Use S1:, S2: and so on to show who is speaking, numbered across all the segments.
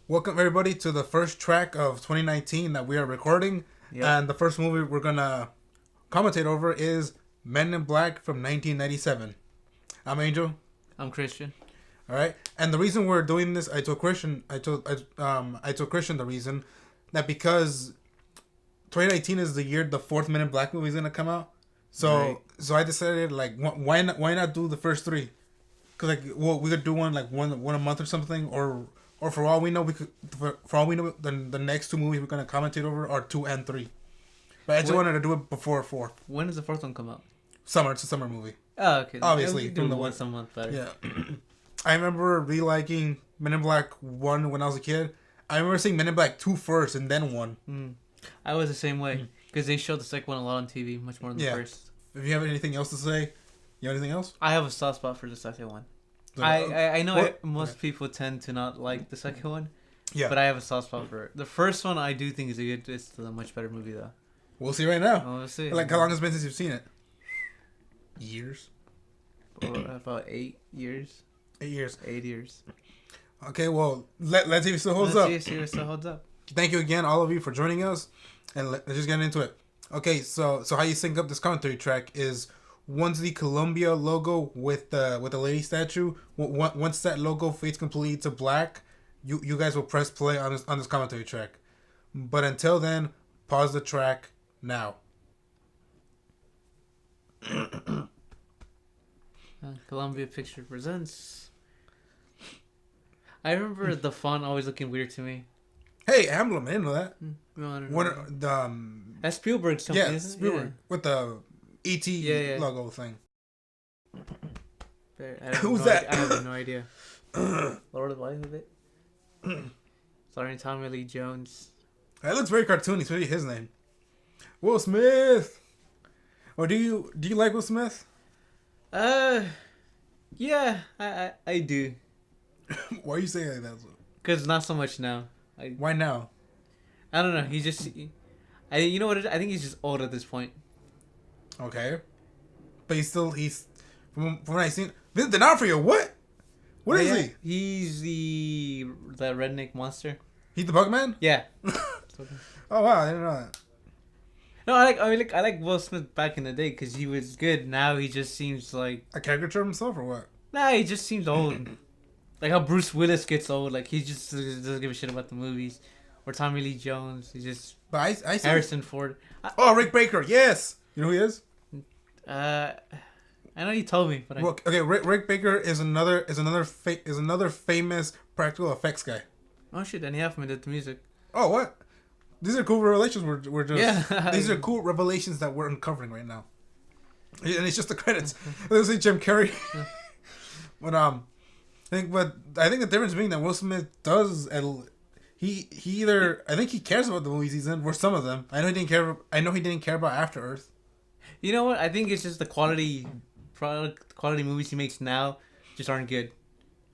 S1: Welcome everybody to the first track of 2019 that we are recording. Yep. And the first movie we're gonna commentate over is Men in Black from 1997. I'm Angel.
S2: I'm Christian.
S1: All right. And the reason we're doing this, I told Christian the reason that because 2019 is the year the fourth Men in Black movie is gonna come out. So I decided why not do the first three? Cause we could do one a month or something, or for all we know the next two movies we're gonna commentate over are 2 and 3. But I just wanted to do it before 4th.
S2: When does the fourth one come out?
S1: Summer. It's a summer movie.
S2: Oh, okay.
S1: Obviously,
S2: we do once a month better.
S1: Yeah. I remember really liking Men in Black 1 when I was a kid. I remember seeing Men in Black 2 first and then 1.
S2: I was the same way because they showed the second one a lot on TV, much more than the first.
S1: If you have anything else to say, you have anything else?
S2: I have a soft spot for the second one. I know most people tend to not like the second one. Yeah. But I have a soft spot for it. The first one I do think it's a much better movie though.
S1: We'll see right now.
S2: We'll see.
S1: How long has it been since you've seen it? Years?
S2: About 8 years.
S1: 8 years.
S2: 8 years.
S1: Okay, well, let's see if it still holds up.
S2: Let's see if it still holds up.
S1: Thank you again, all of you, for joining us. And let's just get into it. Okay, so how you sync up this commentary track is once the Columbia logo with the lady statue, once that logo fades completely to black, you guys will press play on this commentary track. But until then, pause the track now.
S2: Columbia Picture presents. I remember the font always looking weird to me.
S1: Hey, emblem, I didn't know that.
S2: No, I don't know. That's Spielberg's company, isn't it?
S1: Spielberg. With the E.T. logo thing. Who's that?
S2: I have no idea. Lord of the Light of it. Starring Tommy Lee Jones.
S1: That looks very cartoony. It's really his name. Will Smith. Or do you like Will Smith?
S2: Yeah, I do.
S1: Why are you saying like that?
S2: Because not so much now.
S1: Why now?
S2: I don't know. You know what? I think he's just old at this point.
S1: Okay, but he's from what I seen. Vince D'Onofrio, what? What is he?
S2: He's the redneck monster.
S1: He's the Bugman?
S2: Yeah.
S1: Oh wow, I didn't know that.
S2: No, I like Will Smith back in the day because he was good. Now he just seems like
S1: a caricature of himself or what?
S2: Nah, he just seems old. Like how Bruce Willis gets old. Like he just doesn't give a shit about the movies. Or Tommy Lee Jones. He just.
S1: But I
S2: Harrison Ford.
S1: Rick Baker. Yes. You know who he is?
S2: I know you told me, but
S1: okay. Rick Baker is another famous practical effects guy.
S2: Oh shit! Danny Elfman did the music.
S1: Oh what? These are cool revelations. We're just.
S2: Yeah.
S1: These are cool revelations that we're uncovering right now. And it's just the credits. Let's see Jim Carrey. But I think the difference being that Will Smith does he cares about the movies he's in, or some of them. I know he didn't care about After Earth.
S2: You know what? I think it's just the quality movies he makes now just aren't good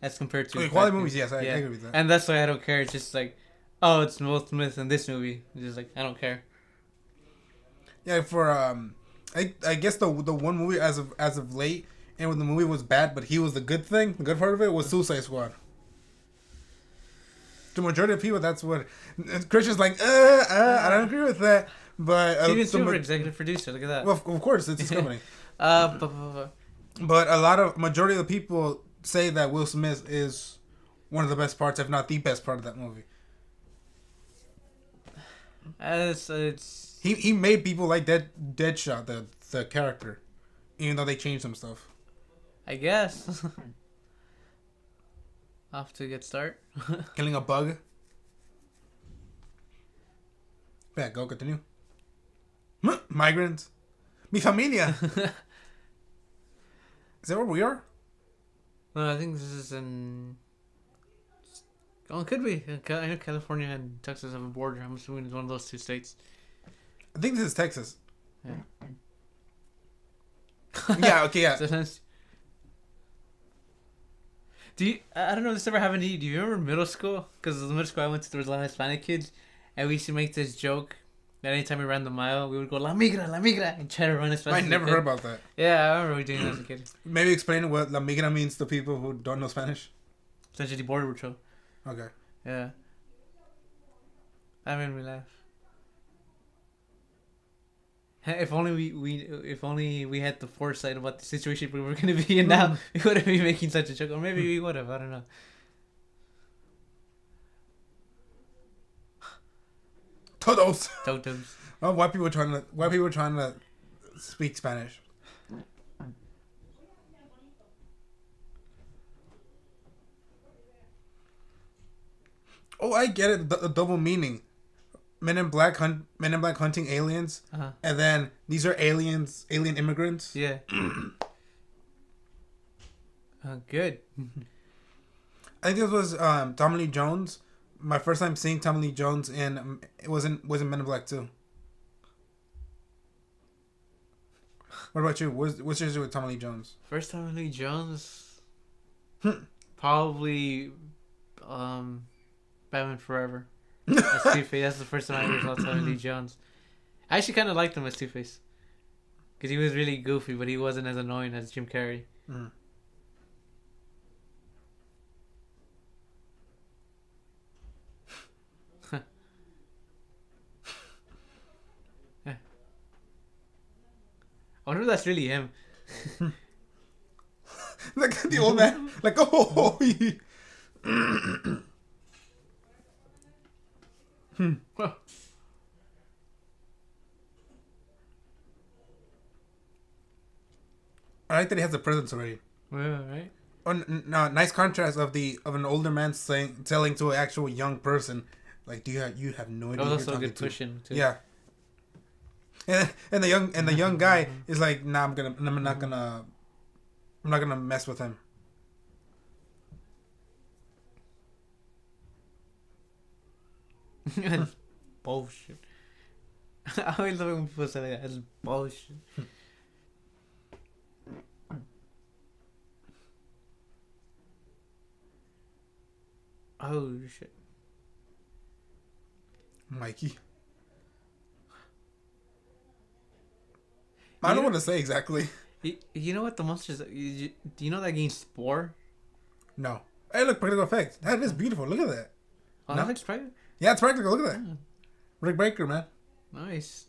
S2: as compared to
S1: quality movies. Yes, I agree with that.
S2: And that's why I don't care. It's just like, oh, it's Will Smith in this movie. It's just like I don't care.
S1: Yeah, for I guess the one movie as of late, and when the movie was bad, but he was the good part of it was Suicide Squad. The majority of people, that's what Christian's like. I don't agree with that. But
S2: Steven Spielberg, executive producer. Look at that.
S1: Well, of course, it's his company.
S2: But
S1: majority of the people say that Will Smith is one of the best parts, if not the best part of that movie. He made people like Deadshot, the character, even though they changed some stuff.
S2: I guess. Off to a good start.
S1: Killing a bug. Yeah, go continue. Migrants. Mi familia. Is that where we are?
S2: No, I think this is in. Oh, it could be. I know California and Texas have a border. I'm assuming it's one of those two states.
S1: I think this is Texas.
S2: Yeah.
S1: Yeah. Okay. Yeah.
S2: I don't know if this ever happened to you. Do you remember middle school? Because the middle school I went to, there was a lot of Hispanic kids, and we used to make this joke that anytime we ran the mile, we would go, La migra, and try to run as fast as we
S1: never
S2: could.
S1: heard about that.
S2: Yeah, I remember we doing that as a kid.
S1: Maybe explain what La migra means to people who don't know Spanish.
S2: Essentially border patrol.
S1: Okay.
S2: Yeah. That made me laugh. If only we had the foresight about the situation we were gonna be in now, we wouldn't be making such a joke. Or maybe we would have. I don't know.
S1: Todos.
S2: Totems.
S1: Oh, white people trying to speak Spanish. Oh, I get it. The double meaning. Men in Black hunting aliens, and then these are alien immigrants.
S2: Yeah. Good.
S1: I think this was Tommy Lee Jones. My first time seeing Tommy Lee Jones in it wasn't Men in Black 2. What about you? What's yours with Tommy Lee Jones?
S2: First Tommy Lee Jones. Probably, Batman Forever. As Two-Face. That's the first time I ever saw Tommy Lee Jones. I actually kind of liked him as Two-Face. Because he was really goofy, but he wasn't as annoying as Jim Carrey.
S1: Mm.
S2: I wonder if that's really him.
S1: Like the old man. Like, oh. I like that he has a presence already.
S2: Yeah, right.
S1: Oh, no, nice contrast of an older man telling to an actual young person, like, you have no idea.
S2: That was
S1: who
S2: also
S1: you're
S2: a good
S1: talking
S2: pushing
S1: to.
S2: too.
S1: Yeah. And the young guy is like, nah, I'm not gonna mess with him.
S2: That's bullshit. I always love it when people say that. That's bullshit. Oh shit.
S1: Mikey. I don't want to say exactly.
S2: You know what the monsters? Do you know that game Spore?
S1: No. Hey, look, practical effects. That is beautiful. Look at that.
S2: Oh,
S1: No?
S2: that looks practical.
S1: Yeah, it's practical. Look at that.
S2: Yeah.
S1: Rick Baker, man.
S2: Nice.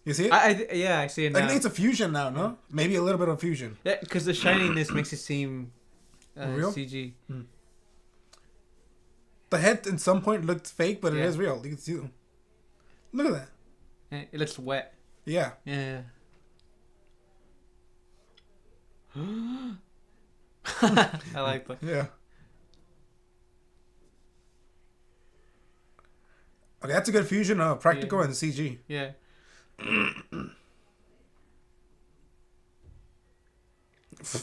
S1: You see it?
S2: I see it
S1: I
S2: now.
S1: think it's a fusion now, no? Maybe a little bit of fusion.
S2: Yeah, because the shininess makes it seem
S1: Real?
S2: CG.
S1: The head at some point looked fake, but it
S2: Yeah.
S1: is real. You can see them. Look at that.
S2: It looks wet.
S1: Yeah.
S2: Yeah. I like that.
S1: Yeah. Okay, that's a good fusion of practical and CG.
S2: Yeah.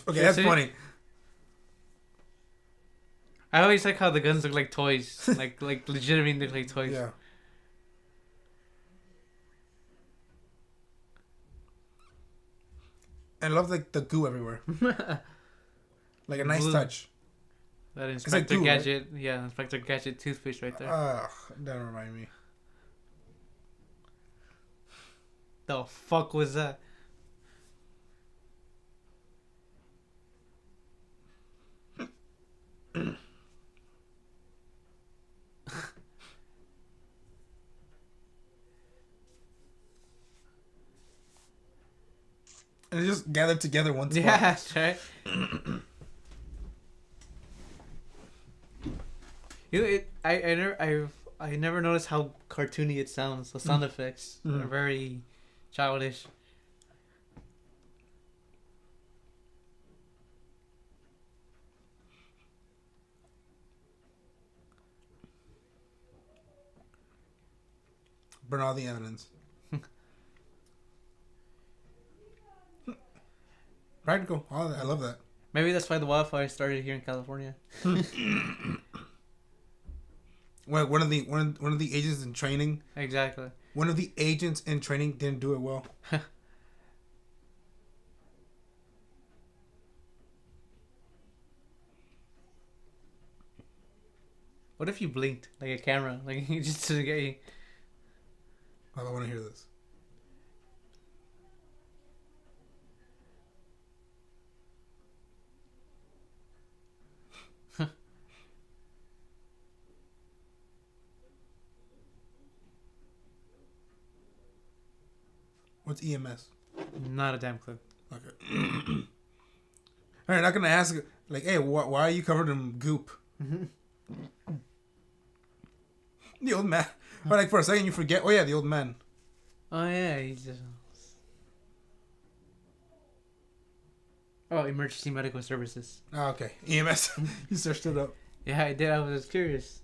S1: Okay, that's funny.
S2: I always like how the guns look like toys. like legitimately look like toys.
S1: Yeah. And I love the goo everywhere. Like a nice
S2: Glue.
S1: touch.
S2: That
S1: like
S2: Inspector
S1: glue, right?
S2: Gadget. Yeah, Inspector Gadget toothpaste right there.
S1: Ugh, that remind me.
S2: The fuck was that?
S1: And it just gathered together once.
S2: Yeah, that's right. I never noticed how cartoony it sounds. The sound effects are very childish.
S1: Burn all the evidence. Practical. Oh, I love that.
S2: Maybe that's why the wildfire started here in California.
S1: Well, one of the agents in training.
S2: Exactly.
S1: One of the agents in training didn't do it well.
S2: What if you blinked like a camera, like just to get you?
S1: I want to hear this. What's EMS?
S2: Not a damn clue.
S1: Okay. All right, not gonna ask like, hey, why are you covered in goop? The old man. But like for a second you forget. Oh yeah, the old man.
S2: Oh yeah, he's just. Oh, emergency medical services.
S1: Oh, okay. EMS. You searched it up.
S2: Yeah, I did. I was curious.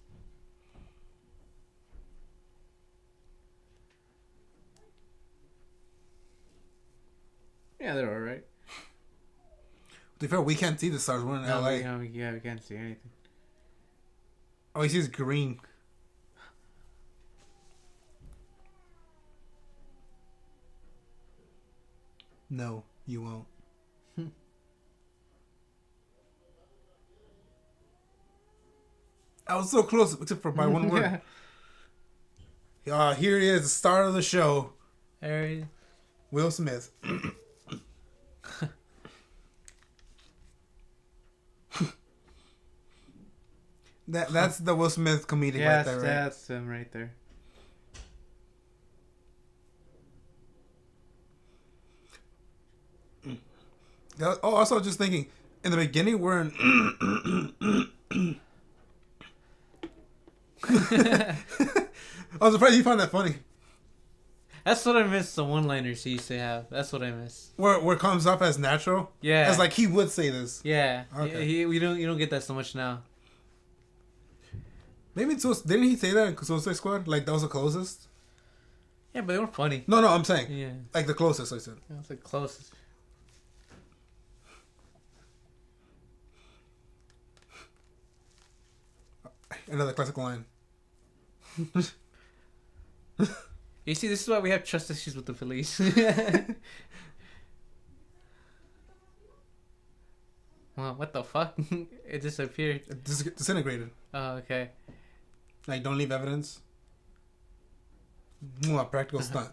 S2: Yeah, they're all right.
S1: To be fair, we can't see the stars. We're in LA.
S2: We can't see anything.
S1: Oh, he sees green. No, you won't. I was so close, except for by one word. Here he is, the star of the show.
S2: Harry.
S1: Will Smith. That's the Will Smith comedic right there, right?
S2: That's him right there.
S1: Oh, also just thinking, in the beginning we're in... I was surprised you found that funny.
S2: That's what I miss, the one-liners he used to have. That's what I miss.
S1: Where it comes off as natural?
S2: Yeah.
S1: As like he would say this.
S2: Yeah.
S1: Okay.
S2: You don't get that so much now.
S1: Maybe didn't he say that in Suicide Squad? Like that was the closest?
S2: Yeah, but they were funny.
S1: No, I'm saying.
S2: Yeah.
S1: Like the closest, I said.
S2: That was the closest.
S1: Another classic line.
S2: You see, this is why we have trust issues with the police. Well, what the fuck? It disappeared.
S1: It disintegrated.
S2: Oh, okay.
S1: Like, don't leave evidence. Mwah, practical stunt.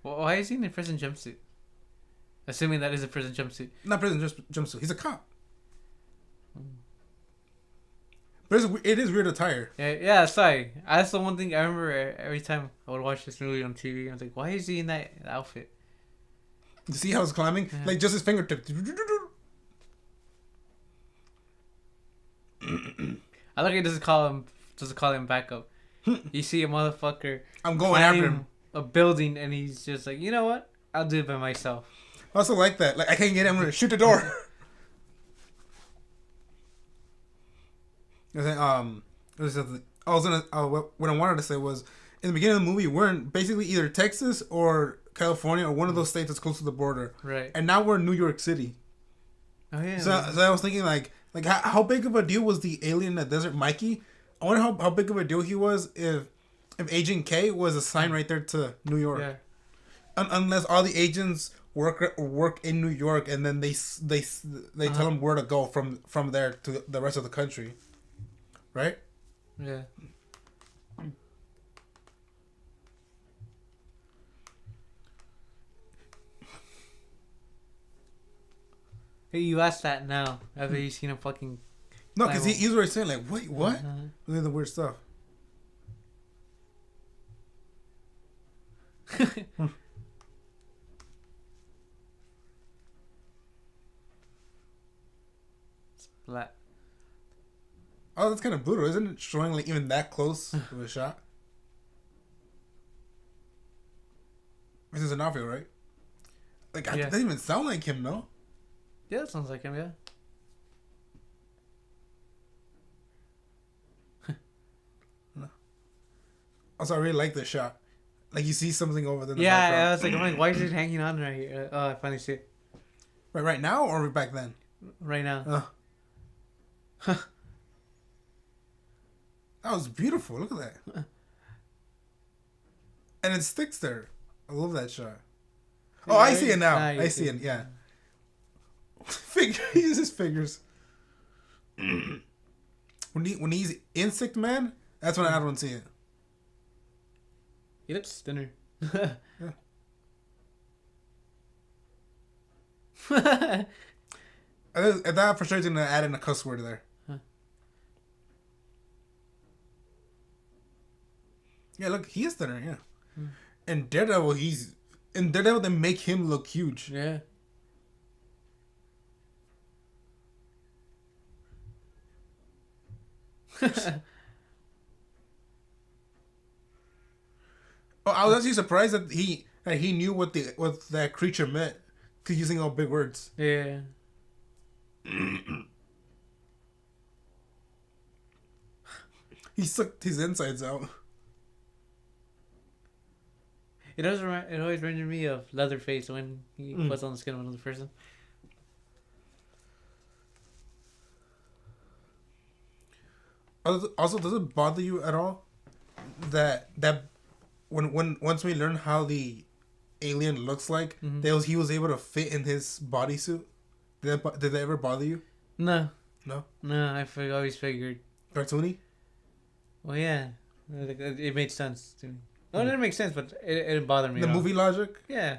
S2: Well, why is he in a prison jumpsuit? Assuming that is a prison jumpsuit.
S1: Not prison jumpsuit. He's a cop. But it is weird attire.
S2: Yeah, sorry. That's the one thing I remember every time I would watch this movie on TV. I was like, why is he in that outfit?
S1: You see how he's climbing? Yeah. Like, just his fingertip.
S2: I like it doesn't call him back up. You see a motherfucker.
S1: I'm going after him.
S2: A building, and he's just like, you know what? I'll do it by myself.
S1: I also like that. Like, I can't get him. I'm gonna shoot the door. What I wanted to say was, in the beginning of the movie, we're in basically either Texas or California or one of those states that's close to the border.
S2: Right.
S1: And now we're in New York City.
S2: Oh yeah.
S1: So I was thinking like how big of a deal was the alien in the desert, Mikey? I wonder how big of a deal he was if Agent K was assigned right there to New York.
S2: Yeah.
S1: Unless all the agents work in New York, and then they tell them where to go from there to the rest of the country. Right?
S2: Yeah. Hey, you asked that now. After you seen him fucking...
S1: No, because he's already saying, like, wait, what? Look at the weird stuff. Splat. Oh, that's kind of brutal. Isn't it showing like even that close of a shot? This is an outfit, right? Like, it doesn't even sound like him, no?
S2: Yeah, that sounds like him, yeah.
S1: Also, I really like this shot. Like, you see something over there in the
S2: background.
S1: background.
S2: I was like, I'm like, why is it hanging on right here? Oh, I finally see it.
S1: Right now or back then?
S2: Right now.
S1: That was beautiful. Look at that. And it sticks there. I love that shot. Oh, I see it now. I see it, yeah. He uses figures. When he's Insect Man, that's when I don't see it.
S2: He looks thinner.
S1: Yeah. That for sure is going to add in a cuss word there.
S2: Huh.
S1: Yeah, look, he is thinner, yeah. In Daredevil, they make him look huge.
S2: Yeah.
S1: Oh, I was actually surprised that he knew what that creature meant, cause using all big words.
S2: Yeah.
S1: He sucked his insides out.
S2: It always reminded me of Leatherface when he puts on the skin of another person.
S1: Also, does it bother you at all that when once we learn how the alien looks like, he was able to fit in his bodysuit? Did that ever bother you?
S2: No.
S1: No.
S2: No, I always figured.
S1: Cartoony?
S2: Well, yeah, it made sense to me. No, it didn't make sense, but it didn't bother me.
S1: The movie logic?
S2: Yeah.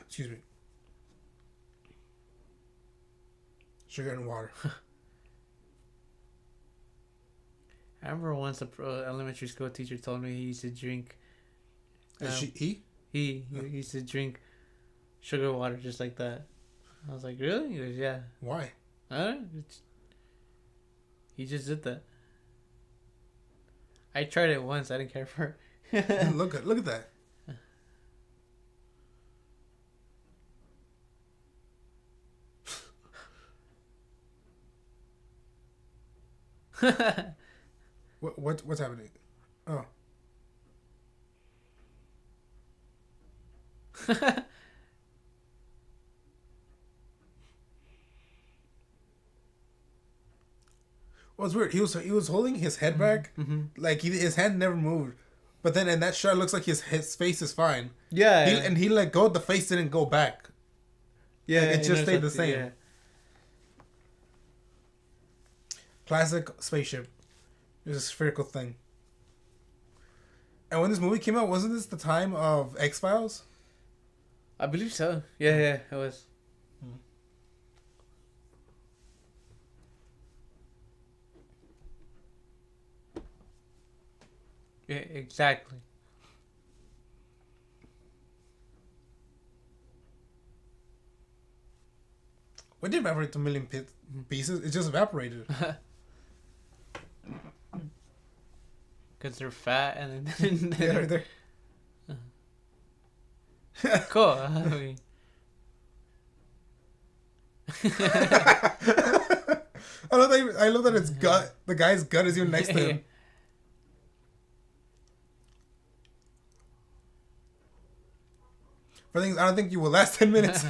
S1: Excuse me. Sugar and water.
S2: I remember once a elementary school teacher told me he used to drink.
S1: He
S2: used to drink sugar water just like that. I was like, really? He goes, yeah.
S1: Why?
S2: I don't know. He just did that. I tried it once. I didn't care for it.
S1: Look at that. What's happening? Oh. Well, it's weird. He was holding his head back, like his hand never moved, but then in that shot, it looks like his face is fine.
S2: Yeah.
S1: And he let go. The face didn't go back.
S2: Yeah,
S1: like, it just stayed the same.
S2: Yeah.
S1: Classic spaceship. It was a spherical thing. And when this movie came out, wasn't this the time of X-Files?
S2: I believe so. Yeah, it was. Yeah, exactly.
S1: We didn't evaporate to a million pieces. It just evaporated.
S2: Because they're fat and then
S1: they're
S2: cool. I mean.
S1: I love that its gut. The guy's gut is even next to him. For things, I don't think you will last 10 minutes.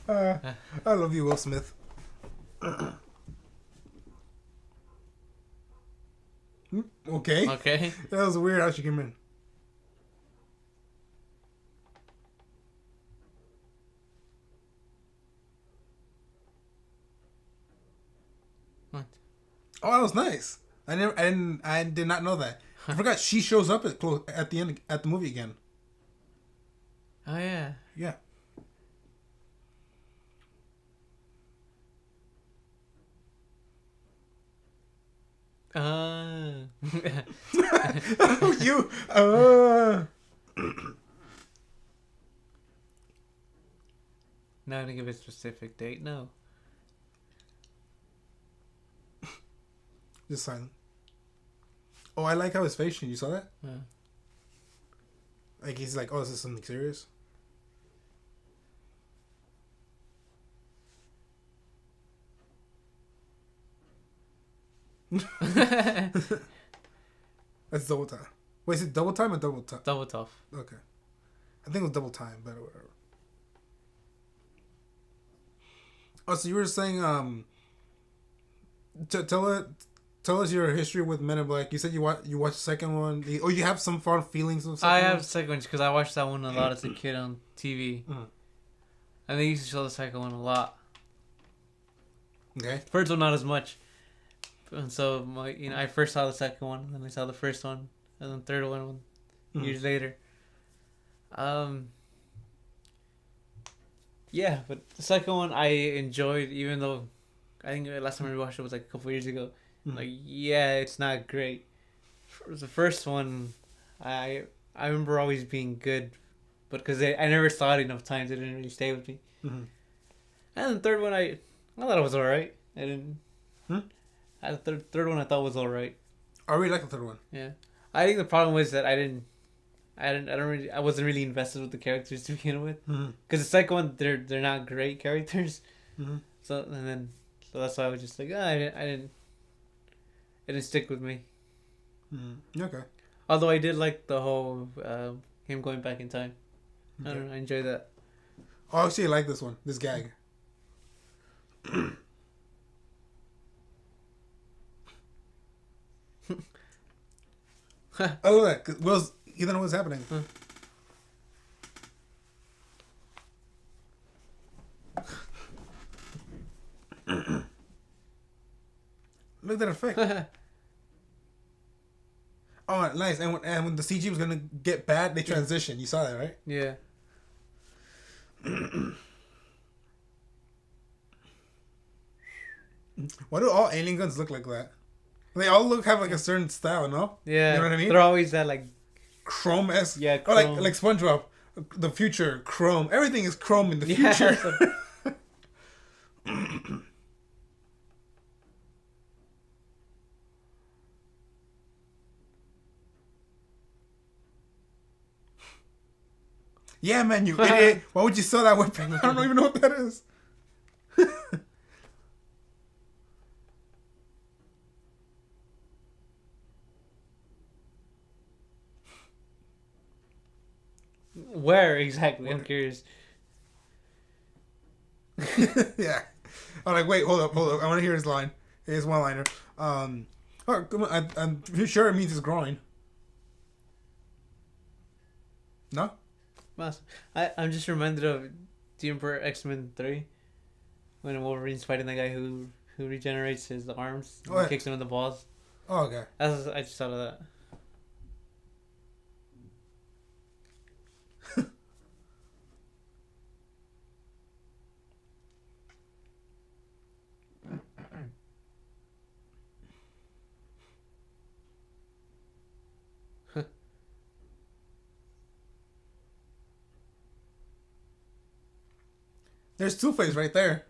S1: I love you, Will Smith. Okay.
S2: Okay.
S1: That was weird how she came in.
S2: What?
S1: Oh, that was nice. I did not know that. I forgot she shows up at the end at the movie again.
S2: Oh yeah.
S1: Yeah. You.
S2: Not to give a specific date. No.
S1: Just silent. Oh, I like how his face changed. You saw that?
S2: Yeah.
S1: Like he's like, oh, is this something serious? That's double time. Wait, is it double time or double time?
S2: Double tough.
S1: Okay. I think it was double time, but whatever. Oh, so you were saying, tell us your history with Men in Black. You said you watched the second one. Or you have some fond feelings of the second
S2: I
S1: one?
S2: have the second one because I watched that one a lot as a kid on TV. And they used to show the second one a lot.
S1: Okay.
S2: First one not as much. And so I first saw the second one, and then I saw the first one, and then the third one years later. Yeah, but the second one I enjoyed, even though I think the last time I watched it was like a couple years ago.
S1: Mm-hmm.
S2: Like, yeah, it's not great. The first one, I remember always being good, but because I never saw it enough times, it didn't really stay with me.
S1: Mm-hmm.
S2: And the third one, I thought it was alright. I didn't.
S1: Hmm?
S2: The third one I thought was alright.
S1: I really like the third one.
S2: Yeah, I think the problem was that I wasn't really invested with the characters to begin with.
S1: Mm-hmm.
S2: Because the second one, they're not great characters.
S1: Mm-hmm.
S2: So that's why I was just like, it didn't stick with me.
S1: Mm-hmm. Okay.
S2: Although I did like the whole him going back in time.
S1: Okay.
S2: I don't know, I enjoy that.
S1: Oh, actually, I like this one. This gag. Oh, look! Will's he didn't know what's happening.
S2: Huh.
S1: Look at that effect. Oh, nice! And when the CG was gonna get bad, they transitioned. You saw that, right?
S2: Yeah.
S1: Why do all alien guns look like that? They all have like a certain style, no?
S2: Yeah.
S1: You know what I mean?
S2: They're always that like.
S1: Chrome-esque.
S2: Yeah,
S1: Or
S2: chrome.
S1: like SpongeBob. The future, chrome. Everything is chrome in the future. Yeah, man, you idiot. Why would you sell that weapon? I don't even know what that is.
S2: Where exactly? I'm curious.
S1: Yeah. I'm like, wait, hold up. I want to hear his line. His one-liner. Oh, come on. I'm pretty sure it means his groin. No?
S2: I'm just reminded of the Emperor X-Men 3 when Wolverine's fighting the guy who regenerates his arms and
S1: Oh, yeah.
S2: kicks him in the balls.
S1: Oh, okay.
S2: I just thought of that.
S1: There's Two-Face right there.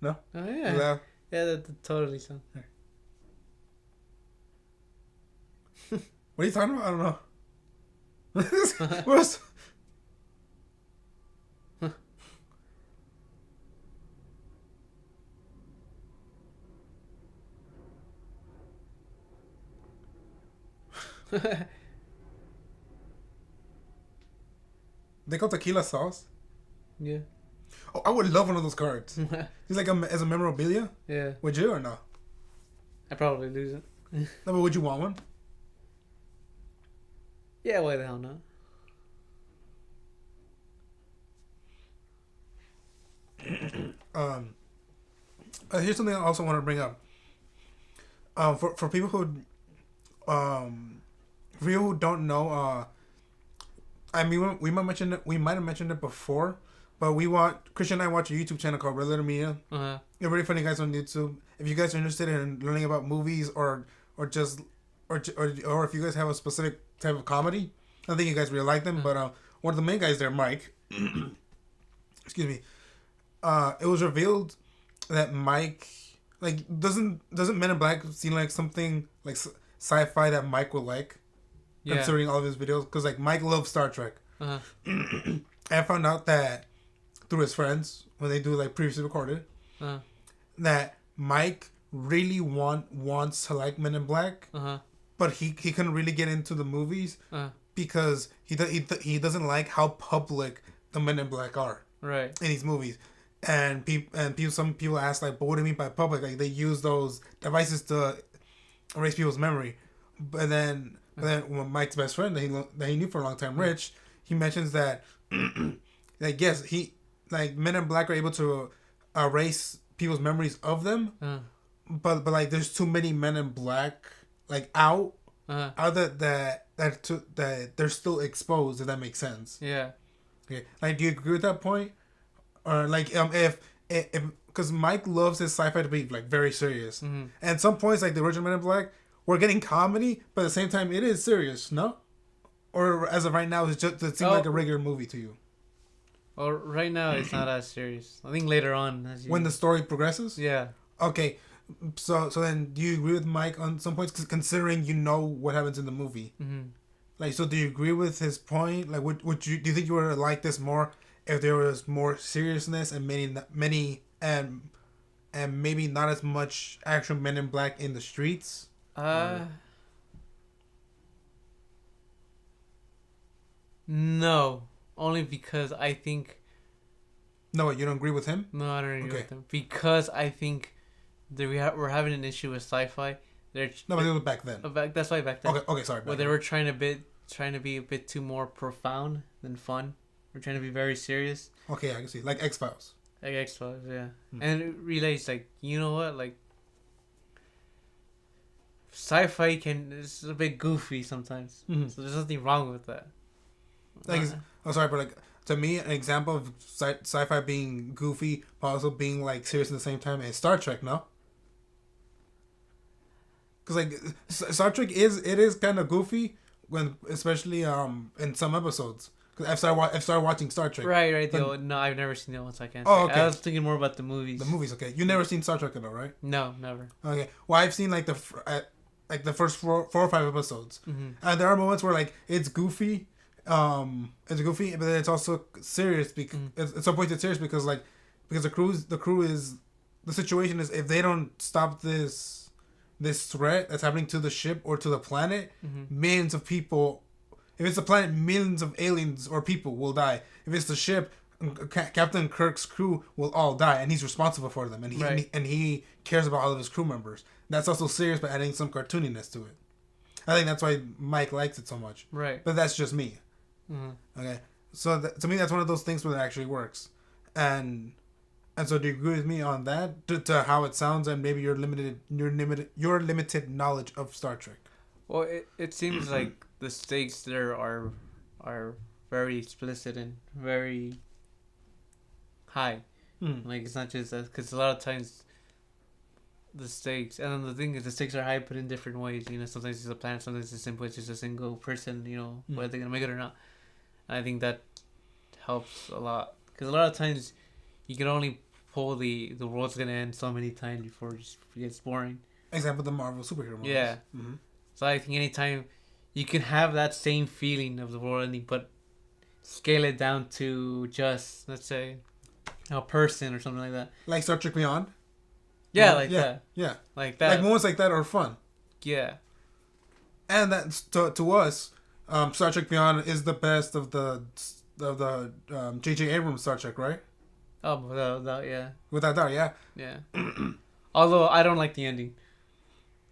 S1: No?
S2: Oh yeah.
S1: Yeah.
S2: Yeah, that totally so.
S1: What are you talking about? I don't know. What else? They call tequila sauce.
S2: Yeah.
S1: Oh, I would love one of those cards. It's like as a memorabilia.
S2: Yeah.
S1: Would you or no?
S2: I probably lose it.
S1: No, but would you want one?
S2: Yeah, why the hell not?
S1: Here's something I also want to bring up. For people who don't know, I mean, we might mention it. We might have mentioned it before, but Christian and I watch a YouTube channel called Red Letter Media. They're really funny guys on YouTube. If you guys are interested in learning about movies or if you guys have a specific type of comedy, I think you guys really like them. But one of the main guys there, Mike, excuse me, it was revealed that Mike doesn't Men in Black seem like something like sci-fi that Mike would like, considering all of his videos, because like Mike loves Star Trek. I found out that through his friends when they do like previously recorded that Mike really wants to like Men in Black, but he couldn't really get into the movies because he doesn't like how public the Men in Black are
S2: right
S1: in these movies. And some people ask like, but what do you mean by public? Like they use those devices to erase people's memory. But then when Mike's best friend that he knew for a long time, Rich, he mentions that like yes, Men in Black are able to erase people's memories of them, but like there's too many Men in Black like out that they're still exposed. If that makes sense.
S2: Yeah.
S1: Okay. Like, do you agree with that point? Or like if because because Mike loves his sci-fi to be like very serious, and at some points like the original Men in Black, we're getting comedy, but at the same time it is serious. No, or as of right now, it seems like a regular movie to you.
S2: Well, right now it's not as serious. I think later on,
S1: when the story progresses.
S2: Yeah.
S1: Okay, so then do you agree with Mike on some points? Considering you know what happens in the movie, like, so do you agree with his point? Like, would you do you think you would like this more if there was more seriousness and many and maybe not as much actual Men in Black in the streets?
S2: No, only because I think.
S1: No, you don't agree with him?
S2: No, I don't agree with him because I think that we're having an issue with sci-fi.
S1: No, but it was back then.
S2: That's why back then.
S1: Okay, sorry.
S2: Where they were trying to be a bit too more profound than fun. We're trying to be very serious.
S1: Okay, I can see. Like X-Files.
S2: Like X-Files, yeah. And it relates, like, you know what? Like, sci-fi it's a bit goofy sometimes. So there's nothing wrong with that.
S1: Like, I'm sorry, but like, to me, an example of sci-fi being goofy, but also being like serious at the same time is Star Trek, no? Because like Star Trek is kind of goofy when, especially in some episodes. Because I've started watching Star Trek.
S2: Right. No, I've never seen that one, so I can't.
S1: Oh, okay.
S2: I was thinking more about the movies.
S1: The movies, okay. You never seen Star Trek at all, right?
S2: No, never.
S1: Okay. Well, I've seen like the first four or five episodes, and there are moments where like it's goofy. It's goofy, but then it's also serious because at some point it's serious because the crew is the situation is if they don't stop this threat that's happening to the ship or to the planet, millions of people. If it's the planet, millions of aliens or people will die. If it's the ship, Captain Kirk's crew will all die, and he's responsible for them, and he cares about all of his crew members. That's also serious, but adding some cartooniness to it. I think that's why Mike likes it so much.
S2: Right.
S1: But that's just me. Okay, so to me that's one of those things where it actually works, and so do you agree with me on that to how it sounds and maybe your limited knowledge of Star Trek?
S2: Well, it seems like the stakes there are very explicit and very high. Like it's not just because a lot of times the stakes, and then the thing is the stakes are high but in different ways. You know, sometimes it's a planet, sometimes it's simple, it's just a single person. You know, whether they're gonna make it or not. I think that helps a lot because a lot of times you can only pull the world's gonna end so many times before it just gets boring.
S1: Example, the Marvel superhero movies.
S2: Yeah. So I think anytime you can have that same feeling of the world ending, but scale it down to just, let's say, a person or something like that.
S1: Like Star Trek Beyond.
S2: Yeah, like that.
S1: Yeah,
S2: like that.
S1: Like moments like that are fun.
S2: Yeah.
S1: And that's to us. Star Trek Beyond is the best of the J.J. Abrams Star Trek, right?
S2: Oh, without doubt, yeah.
S1: Without doubt, yeah.
S2: Yeah. Although I don't like the ending.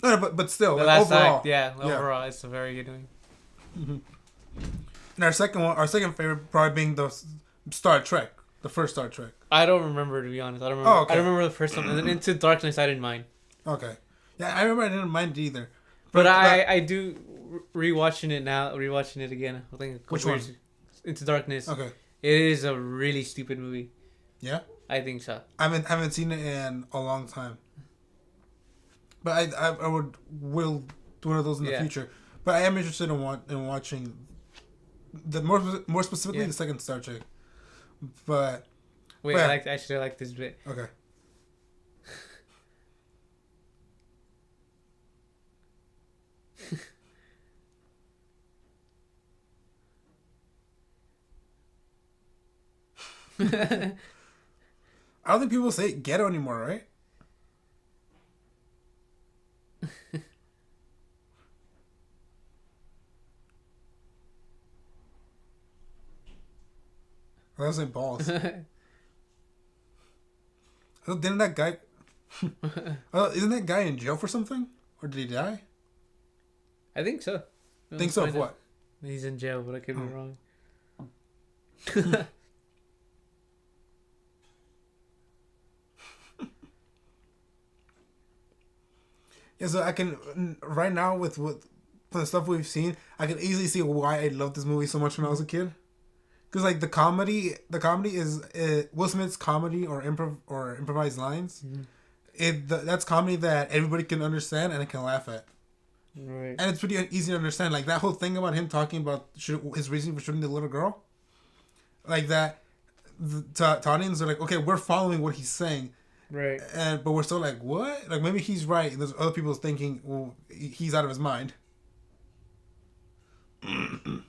S1: No, but still,
S2: the
S1: like,
S2: last
S1: overall,
S2: act, overall, it's a very good movie.
S1: And our second favorite probably being the Star Trek, the first Star Trek.
S2: I don't remember, to be honest. I don't remember.
S1: Oh, okay.
S2: I remember the first one, and then Into Darkness I didn't mind.
S1: Okay. Yeah, I remember I didn't mind it either.
S2: But I do rewatching it again. I think
S1: which one?
S2: Into Darkness.
S1: Okay.
S2: It is a really stupid movie.
S1: Yeah.
S2: I think so.
S1: I haven't seen it in a long time. But I will do one of those in the future. But I am interested in watching the more specifically the second Star Trek. But
S2: wait, I like this bit.
S1: Okay. I don't think people say ghetto anymore, right? I was saying balls. Didn't that guy? Isn't that guy in jail for something, or did he die?
S2: I think so.
S1: Think so? Of what?
S2: He's in jail, but I could be wrong.
S1: Yeah, so I can right now with the stuff we've seen, I can easily see why I loved this movie so much when I was a kid. Because like the comedy is Will Smith's comedy or improvised lines. That's comedy that everybody can understand and it can laugh at.
S2: Right.
S1: And it's pretty easy to understand. Like that whole thing about him talking about his reason for shooting the little girl, like that. To audience are like, okay, we're following what he's saying,
S2: right?
S1: But we're still like, what? Like maybe he's right, and there's other people thinking, well, he's out of his mind. And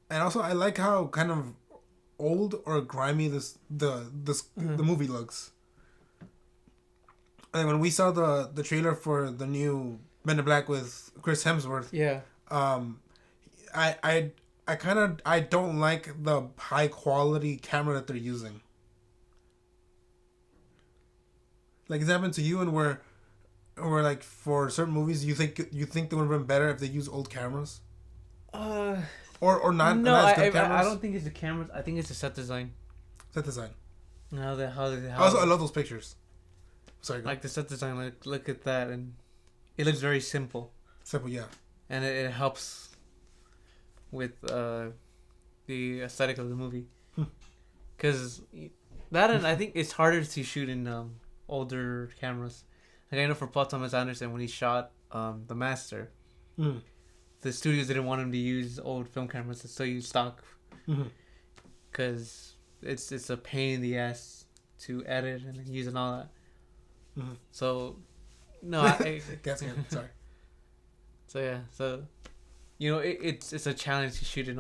S1: also, I like how kind of old or grimy the movie looks. Like when we saw the trailer for the new Men in Black with Chris Hemsworth.
S2: Yeah.
S1: I don't like the high quality camera that they're using. Like, has that happened to you? And where like for certain movies, you think they would have been better if they use old cameras? Or not?
S2: No,
S1: not as good cameras?
S2: I don't think it's the cameras. I think it's the set design.
S1: Set design.
S2: How
S1: I love those pictures. Sorry.
S2: Like the set design. Like look at that, and it looks very simple.
S1: Simple, yeah.
S2: And it helps with the aesthetic of the movie. Because that, and I think it's harder to shoot in older cameras. Like I know for Paul Thomas Anderson, when he shot The Master, the studios didn't want him to use old film cameras, to still use stock. Because it's a pain in the ass to edit and use and all that. So, no,
S1: sorry.
S2: So yeah, so it's a challenge to shoot an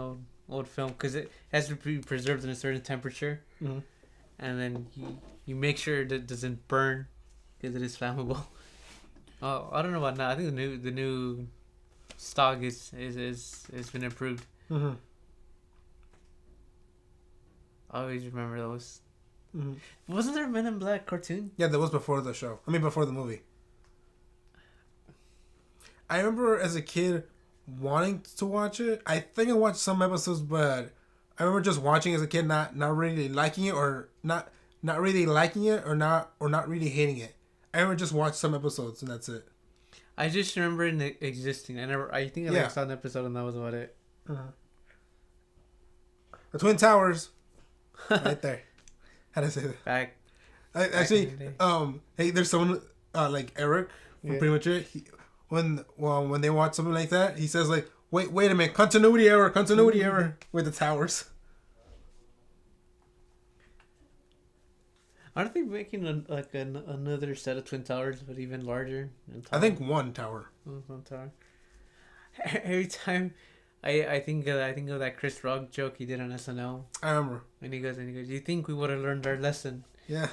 S2: old film because it has to be preserved in a certain temperature, and then you make sure that it doesn't burn because it is flammable. Oh, I don't know about now. I think the new stock is been improved. I always remember those. Wasn't there a Men in Black cartoon?
S1: Yeah, that was before the show. I mean, before the movie. I remember as a kid wanting to watch it. I think I watched some episodes, but I remember just watching as a kid, not really liking it, or not really liking it, or not really hating it. I remember just watched some episodes, and that's it.
S2: I just remember it existing. I think I saw an episode, and that was about it.
S1: The Twin Towers, right there. How did I say that?
S2: Back
S1: Actually, hey, there's someone like Eric from Pretty Much It. When they watch something like that, he says like, wait a minute, continuity error with the towers.
S2: Aren't they making another set of Twin Towers, but even larger?
S1: I think one tower.
S2: One tower. Every time I think of that Chris Rock joke he did on SNL.
S1: I remember.
S2: And he goes, you think we would have learned our lesson?
S1: Yeah.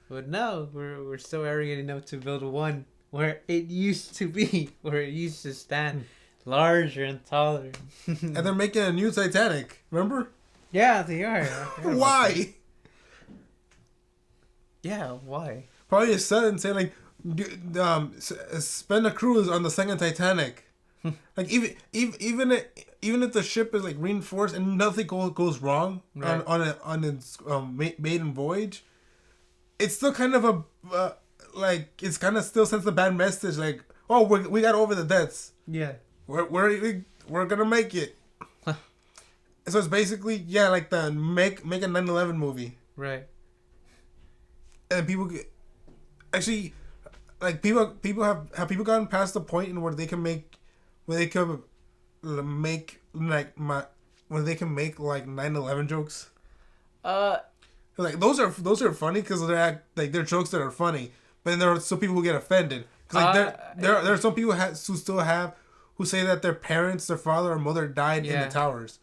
S2: But no, we're so arrogant enough to build one where it used to be, where it used to stand larger and taller.
S1: And they're making a new Titanic. Remember?
S2: Yeah, they are.
S1: Why?
S2: Yeah, why?
S1: Probably a sudden say like, spend a cruise on the second Titanic. Like even if the ship is like reinforced and nothing goes wrong on its maiden voyage, it's still kind of a it's kind of still sends a bad message like, oh, we got over the debts.
S2: Yeah,
S1: we're gonna make it. So it's basically like the make a 9/11 movie,
S2: right?
S1: And people actually like people have people gotten past the point in where they can make. When they can make like 9/11 jokes. Like those are funny because they're jokes that are funny, but then there are some people who get offended because there are some people who say that their parents, their father or mother died in the towers,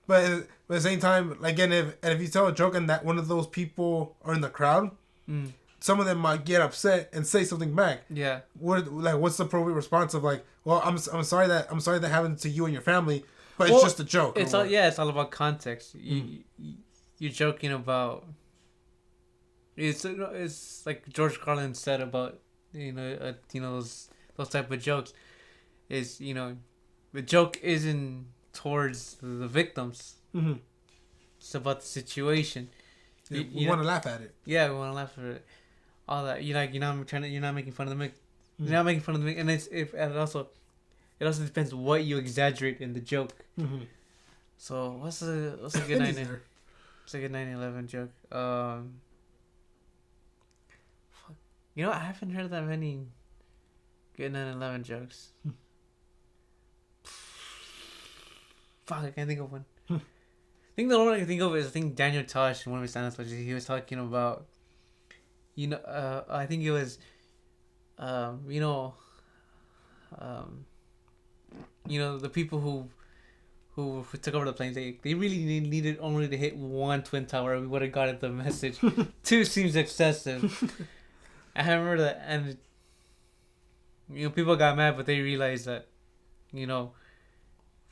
S1: but at the same time, again, if you tell a joke and that one of those people are in the crowd. Some of them might get upset and say something back. Yeah. What's the appropriate response of like, well, I'm sorry that happened to you and your family, but it's just a joke.
S2: It's all about context. You're joking about. It's like George Carlin said about those type of jokes. Is the joke isn't towards the victims. It's about the situation.
S1: You want to laugh at it.
S2: Yeah, we want to laugh at it. All that you're not making fun of the mix. You're not making fun of the mix, and it's it also depends what you exaggerate in the joke.
S1: Mm-hmm.
S2: So what's a good 9/11? What's a good 9/11 joke? Fuck. You know, I haven't heard that many good 9/11 jokes. Fuck, I can't think of one. I think the only one I can think of is Daniel Tosh in one of his stand-ups. He was talking about, I think it was, the people who took over the planes. They really needed only to hit one twin tower. We would have got the message. Two seems excessive. I remember that, and people got mad, but they realized that,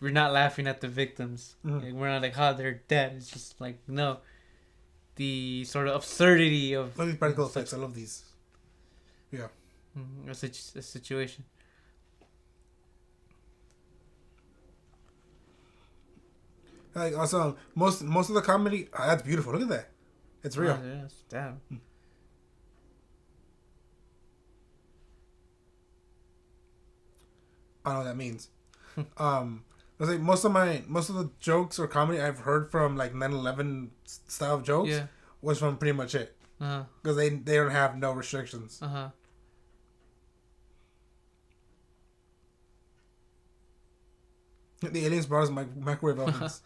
S2: we're not laughing at the victims.
S1: Mm-hmm.
S2: Like, we're not like, oh, they're dead. It's just like, no, the sort of absurdity of.
S1: I love these practical effects. I love these. Yeah.
S2: A situation.
S1: Like also most of the comedy, that's beautiful. Look at that, it's real.
S2: Oh, yes, damn.
S1: I don't know what that means. I was like most of the jokes or comedy I've heard from like 9/11 style of jokes was from pretty much it. Because they don't have no restrictions. The aliens brought us microwave ovens.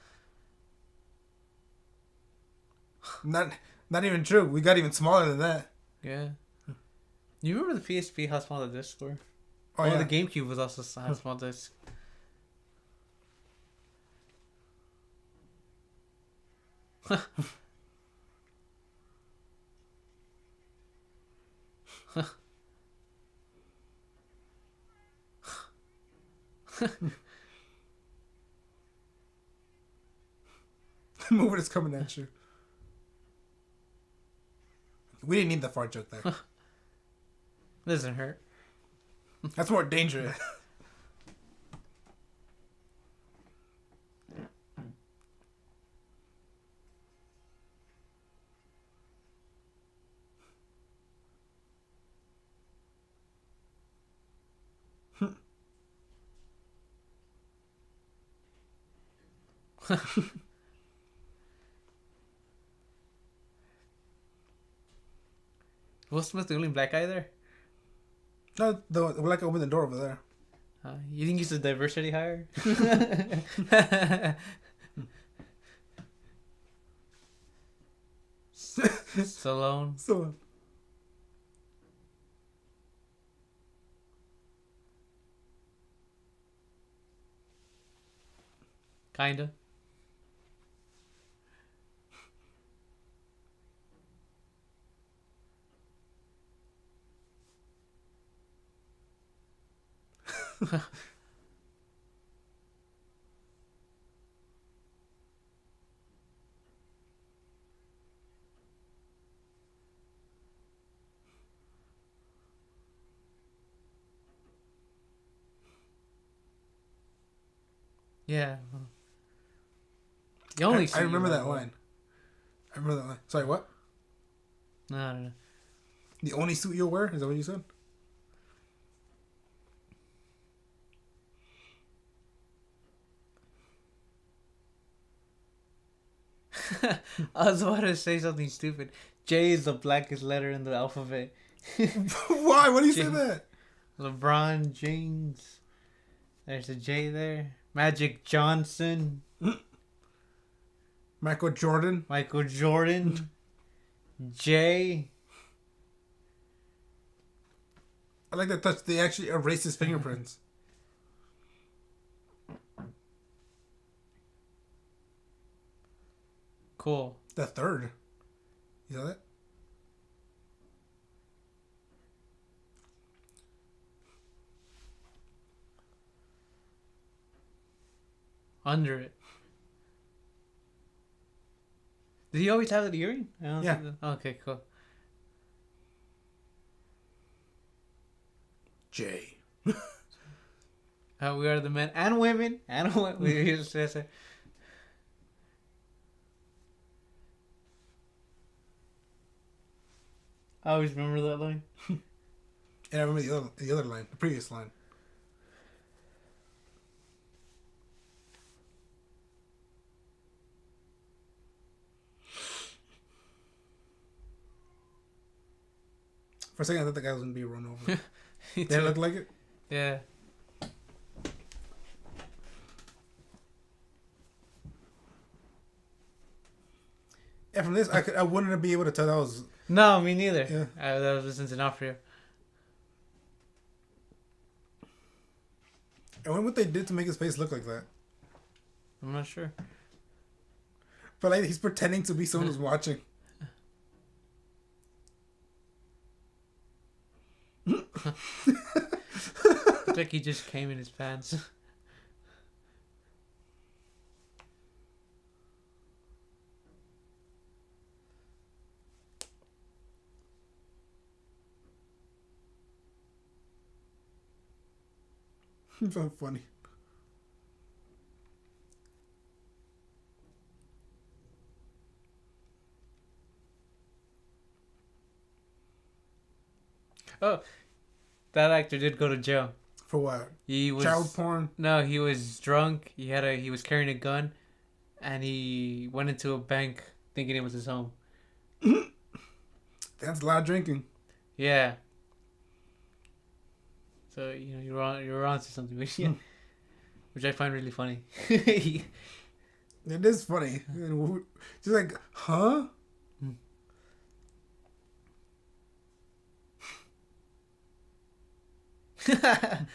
S1: Not even true. We got even smaller than that.
S2: Yeah. You remember the PSP, how small the discs were?
S1: Oh, yeah.
S2: The GameCube was also a small disc.
S1: Moving is coming at you. We didn't need the fart joke there.
S2: Doesn't hurt.
S1: That's more dangerous.
S2: Will Smith the only black guy there?
S1: No, the black guy opened the door over there.
S2: You think he's a diversity hire? Stallone.
S1: So.
S2: Kinda. Yeah. The only
S1: I remember that line. Sorry, what?
S2: No, I don't know.
S1: The only suit you'll wear? Is that what you said?
S2: I was about to say something stupid. J is the blackest letter in the alphabet.
S1: Why? Why do you say that?
S2: LeBron James. There's a J there. Magic Johnson.
S1: Michael Jordan.
S2: J.
S1: I like that touch. They actually erased his fingerprints.
S2: Cool.
S1: The third. You saw that?
S2: Under it. Did he always have the earring?
S1: Yeah.
S2: Okay, cool.
S1: J.
S2: We are the men and women. We just say. I always remember that line.
S1: And I remember the other line, the previous line. For a second, I thought the guy was gonna be run over.
S2: Me
S1: Did it
S2: too.
S1: look like it?
S2: Yeah.
S1: Yeah, from this, I wouldn't be able to tell that was.
S2: No, me neither.
S1: Yeah.
S2: That was listening to D'Onofrio.
S1: I wonder what they did to make his face look like that.
S2: I'm not sure.
S1: But like he's pretending to be someone who's watching.
S2: Looks like he just came in his pants.
S1: So funny.
S2: Oh, that actor did go to jail.
S1: For what?
S2: He was
S1: Child porn?
S2: No, he was drunk. He was carrying a gun, and he went into a bank thinking it was his home.
S1: That's a lot of drinking.
S2: Yeah. So you're on to something, which I find really funny.
S1: It is funny. Just like, huh?
S2: I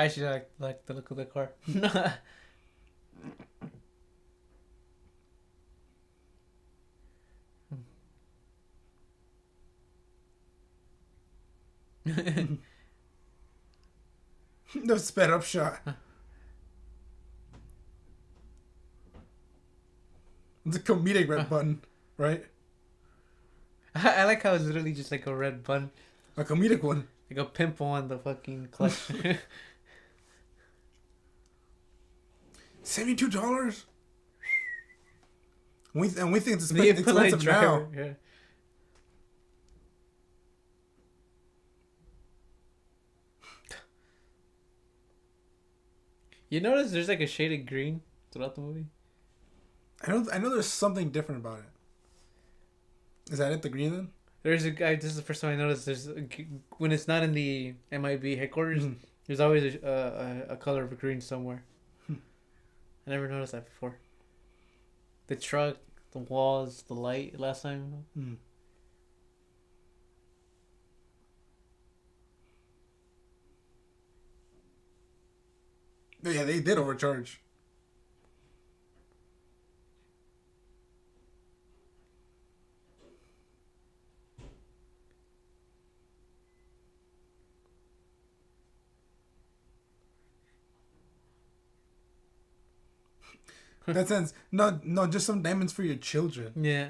S2: actually like the look of the car.
S1: The sped up shot. It's a comedic red button, right?
S2: I like how it's literally just like a red button,
S1: A comedic one.
S2: like a pimple on the fucking clutch.
S1: $72. We think it's
S2: The
S1: expensive
S2: impolite
S1: now.
S2: driver. Yeah. You notice there's like a shade of green throughout the movie?
S1: I know there's something different about it. Is that it, the green then?
S2: There's a guy. This is the first time I noticed. When it's not in the MIB headquarters, there's always a color of green somewhere. I never noticed that before. The truck, the walls, the light. Last time.
S1: Yeah, they did overcharge. That sense, no, just some diamonds for your children.
S2: Yeah.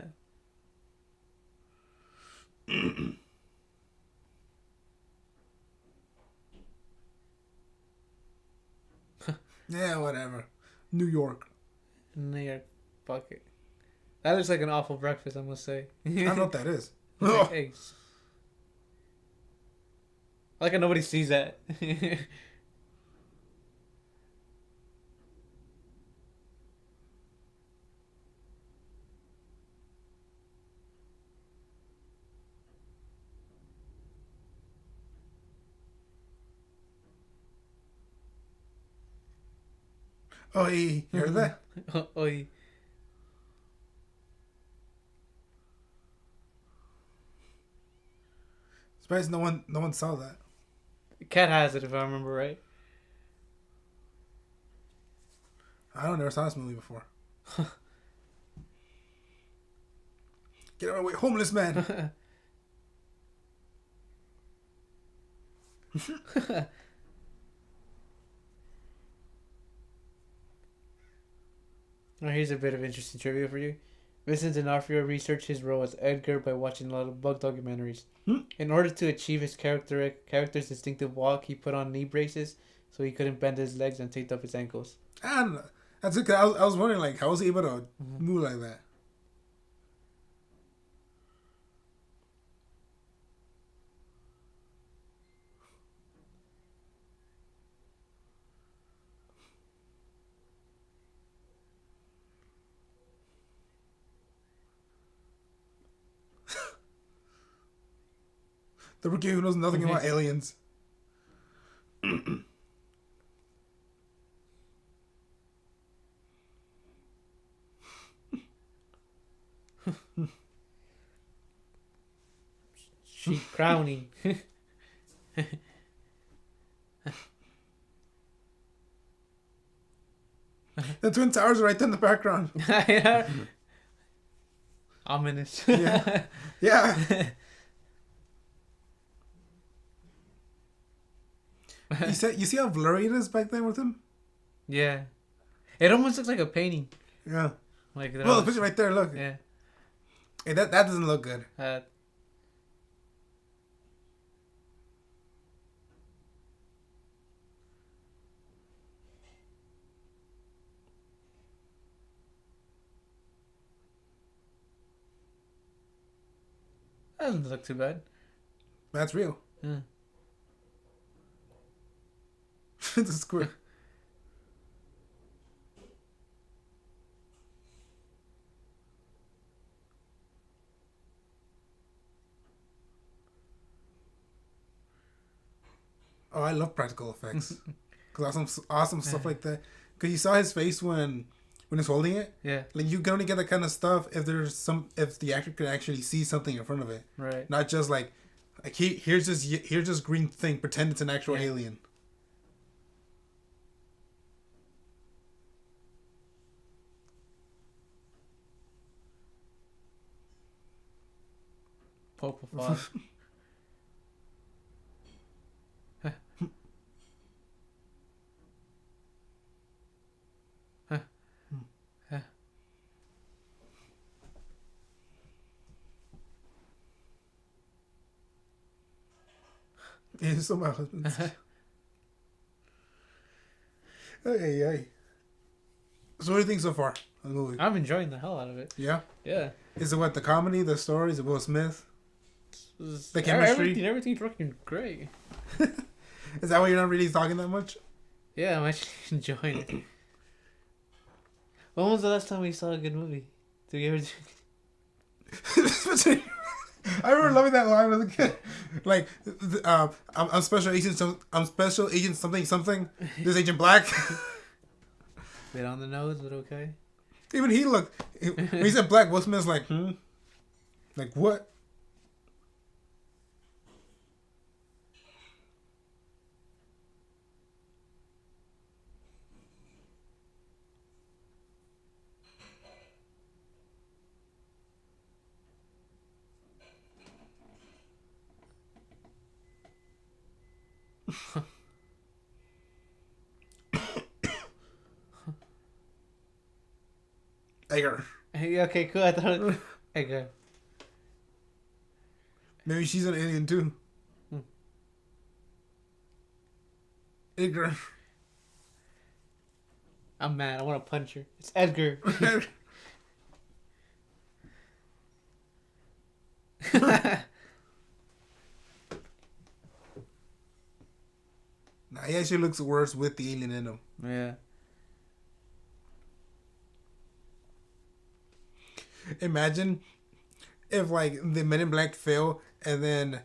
S1: Yeah, whatever. New York.
S2: New York bucket. That looks like an awful breakfast, I must say.
S1: I don't know what that is.
S2: It's like eggs. Like nobody sees that.
S1: Oh, you heard that?
S2: Oi.
S1: Surprised no one saw that.
S2: Cat has it, if I remember right.
S1: I never saw this movie before. Get out of my way, homeless man.
S2: Now here's a bit of interesting trivia for you. Vincent D'Onofrio researched his role as Edgar by watching a lot of bug documentaries. In order to achieve his character's distinctive walk, he put on knee braces so he couldn't bend his legs and taped up his ankles.
S1: I don't know. That's good. I was wondering, like, how was he able to move like that? The rookie who knows nothing about aliens.
S2: Sheep crowning.
S1: The Twin Towers are right there in the background.
S2: Ominous.
S1: Yeah. Yeah. You see how blurry it is back then with him?
S2: Yeah. It almost looks like a painting.
S1: Yeah.
S2: Like
S1: well, the picture right there, look.
S2: Yeah.
S1: Hey, that doesn't look good.
S2: That doesn't look too bad.
S1: That's real.
S2: Yeah.
S1: It's a square. Oh, I love practical effects. Cause awesome stuff like that. Cause you saw his face when he's holding it.
S2: Yeah.
S1: Like you can only get that kind of stuff if the actor could actually see something in front of it.
S2: Right.
S1: Not just like here's this green thing. Pretend it's an actual alien.
S2: Pope of Fog.
S1: Yeah, it's still my husband. Hey. So what do you think so far of the movie?
S2: I'm enjoying the hell out of it.
S1: Yeah?
S2: Yeah.
S1: Is it the comedy, the stories, Will Smith? The chemistry?
S2: Everything's working great.
S1: Is that why you're not really talking that much?
S2: Yeah, I'm actually enjoying it. When was the last time we saw a good movie? Did we ever do?
S1: I remember loving that line as a kid. Like, I'm special agent. I'm special agent something. This Agent Black.
S2: Bit on the nose, but okay.
S1: Even he looked. When he said Black, Will Smith's like, like what? Edgar.
S2: Hey, okay, cool. I thought. Okay.
S1: Maybe she's an alien too. Edgar.
S2: I'm mad. I want to punch her. It's Edgar.
S1: Nah, he actually looks worse with the alien in him.
S2: Yeah.
S1: Imagine if like the Men in Black fail and then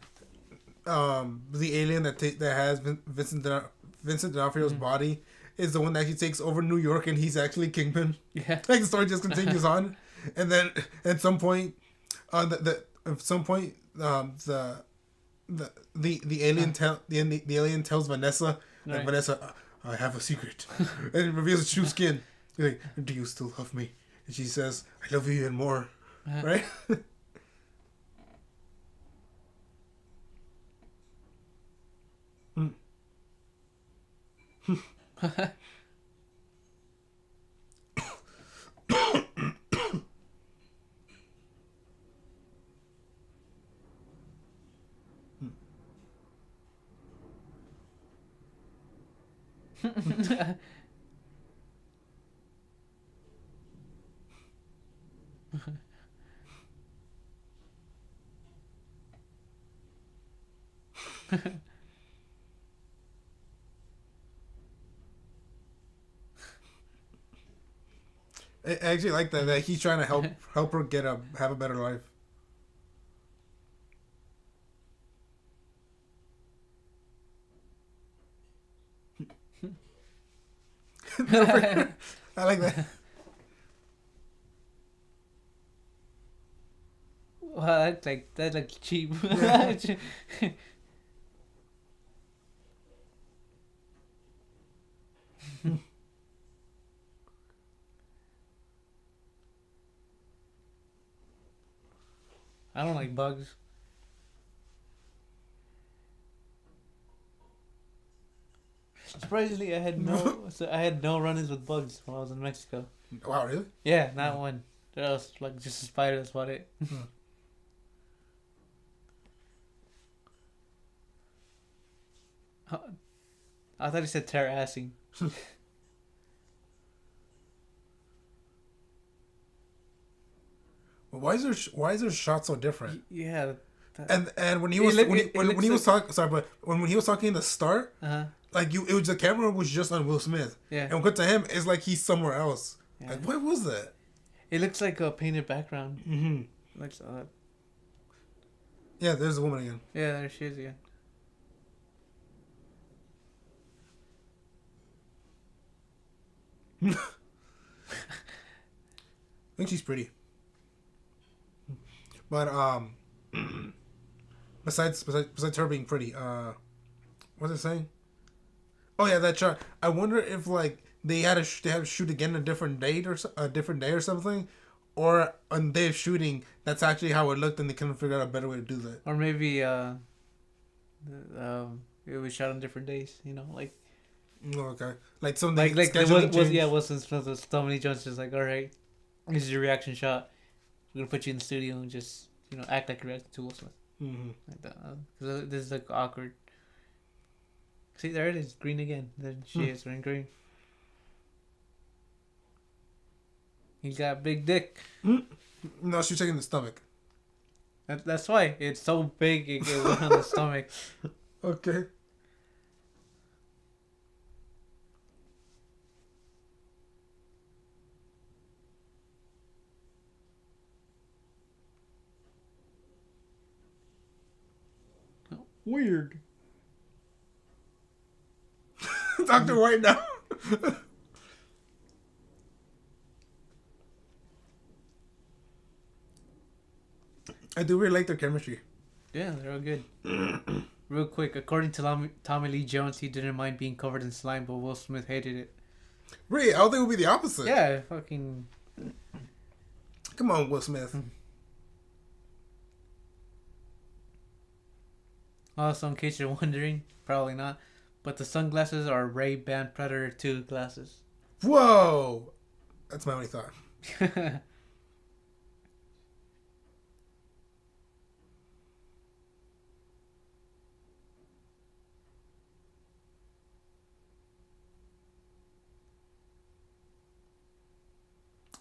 S1: the alien that has Vincent D'Onofrio's body is the one that actually takes over New York and he's actually Kingpin.
S2: Yeah.
S1: Like the story just continues on, and then at some point, the alien tells Vanessa, like,
S2: Right.
S1: Vanessa, I have a secret, and it reveals its true skin. He's like, do you still love me? And she says, I love you even more. Right? I actually like that he's trying to help her have a better life. I like that.
S2: Well, that's like cheap. I don't like bugs. Surprisingly, I had no run-ins with bugs when I was in Mexico.
S1: Wow, really?
S2: Yeah, not one. That was like just a spider. That's about it. I thought he said terracing.
S1: Well, why is their shot so different?
S2: Yeah.
S1: And when he was when he was talking, sorry, but when he was talking in the start, like it was the camera was just on Will Smith.
S2: Yeah.
S1: And when cut to him, it's like he's somewhere else.
S2: Yeah.
S1: Like what was that?
S2: It looks like a painted background.
S1: Mm-hmm.
S2: Looks odd.
S1: Yeah, there's a woman again.
S2: Yeah, there she is again.
S1: I think she's pretty. But besides her being pretty, what's it saying? Oh yeah, that shot. I wonder if like they had to shoot again a different date or a different day or something, or on the day of shooting, that's actually how it looked, and they couldn't figure out a better way to do that.
S2: Or maybe it was shot on different days. You know, like.
S1: Oh, okay. Like something
S2: Like Wilson Smith was Tommy Jones just like, all right, this is your reaction shot. We're gonna put you in the studio and just act like you're reacting to Will Smith.
S1: Mm-hmm.
S2: Like that. Cause this is like awkward. See, there it is, green again. There she is wearing green. He's got a big dick.
S1: No, she's taking the stomach.
S2: That's why it's so big. It went on the stomach.
S1: Okay.
S2: Weird.
S1: Dr. White now. I do really like their chemistry.
S2: Yeah, they're all good. Real quick, according to Tommy Lee Jones, he didn't mind being covered in slime, but Will Smith hated it.
S1: Really? I don't think it would be the opposite.
S2: Yeah, fucking...
S1: Come on, Will Smith.
S2: Also, in case you're wondering, probably not, but the sunglasses are Ray-Ban Predator 2 glasses.
S1: Whoa! That's my only thought.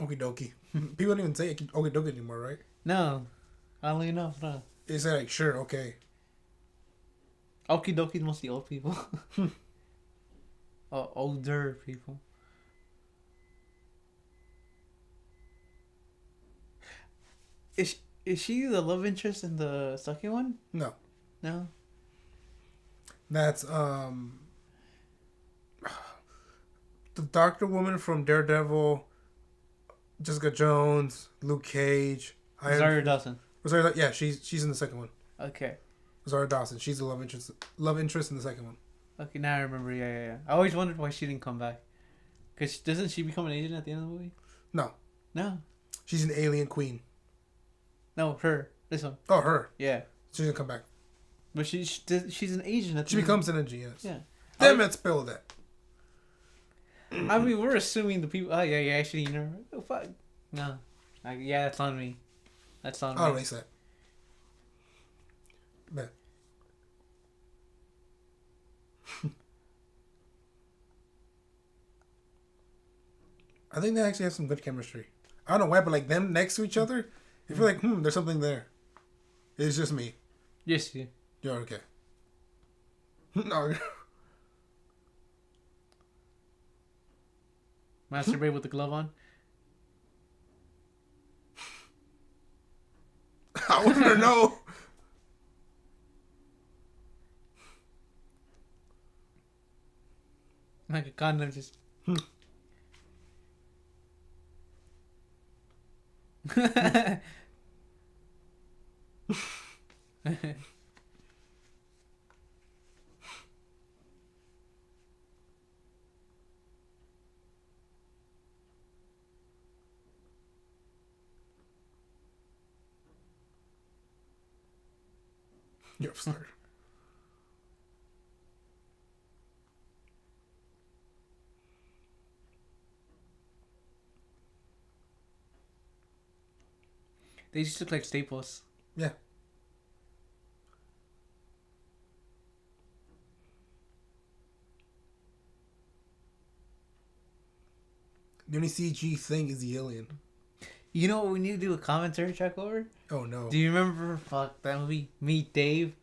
S1: Okie dokie. People don't even say okie dokie anymore, right?
S2: No. Oddly enough, no.
S1: They say like, sure, okay.
S2: Okie dokie is mostly old people. Older people. Is she the love interest in the second one?
S1: No.
S2: No?
S1: That's, the Doctor Woman from Daredevil, Jessica Jones, Luke Cage.
S2: Rosario Dawson.
S1: Rosario, yeah, she's in the second one.
S2: Okay.
S1: Rosario Dawson, she's the love interest in the second one.
S2: Okay, now I remember. Yeah. I always wondered why she didn't come back. Because doesn't she become an agent at the end of the movie?
S1: No.
S2: No.
S1: She's an alien queen.
S2: No, her. This one.
S1: Oh, her.
S2: Yeah.
S1: She doesn't come back.
S2: But she's an agent at the
S1: She
S2: end.
S1: becomes an NG, yes.
S2: Yeah.
S1: Damn it, spell that.
S2: I mean, we're assuming the people... Oh, yeah, actually, Oh, fuck. No. Yeah, that's on me. That's on me.
S1: I'll erase that. Man. I think they actually have some good chemistry. I don't know why, but like them next to each other, you feel like, there's something there. It's just me.
S2: Yes, yeah.
S1: You're okay. No.
S2: Masturbate with the glove on?
S1: I want to know.
S2: Like a condom just.
S1: You're absurd.
S2: They just look like staples.
S1: Yeah. The only CG thing is the alien.
S2: You know what we need to do a commentary track over?
S1: Oh no.
S2: Do you remember that movie Meet Dave?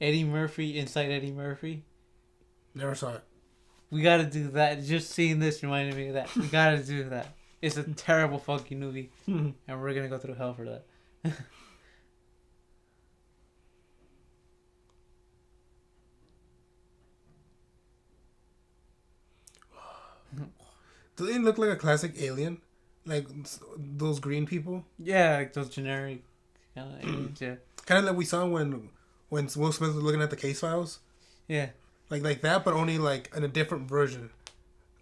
S2: Eddie Murphy inside Eddie Murphy?
S1: Never saw it.
S2: We gotta do that. Just seeing this reminded me of that. We gotta do that. It's a terrible fucking movie. And we're gonna go through hell for that.
S1: Do they look like a classic alien? Like those green people?
S2: Yeah, like those generic kind of aliens, yeah.
S1: Kind of like we saw when Will Smith was looking at the case files?
S2: Yeah.
S1: Like that, but only like in a different version.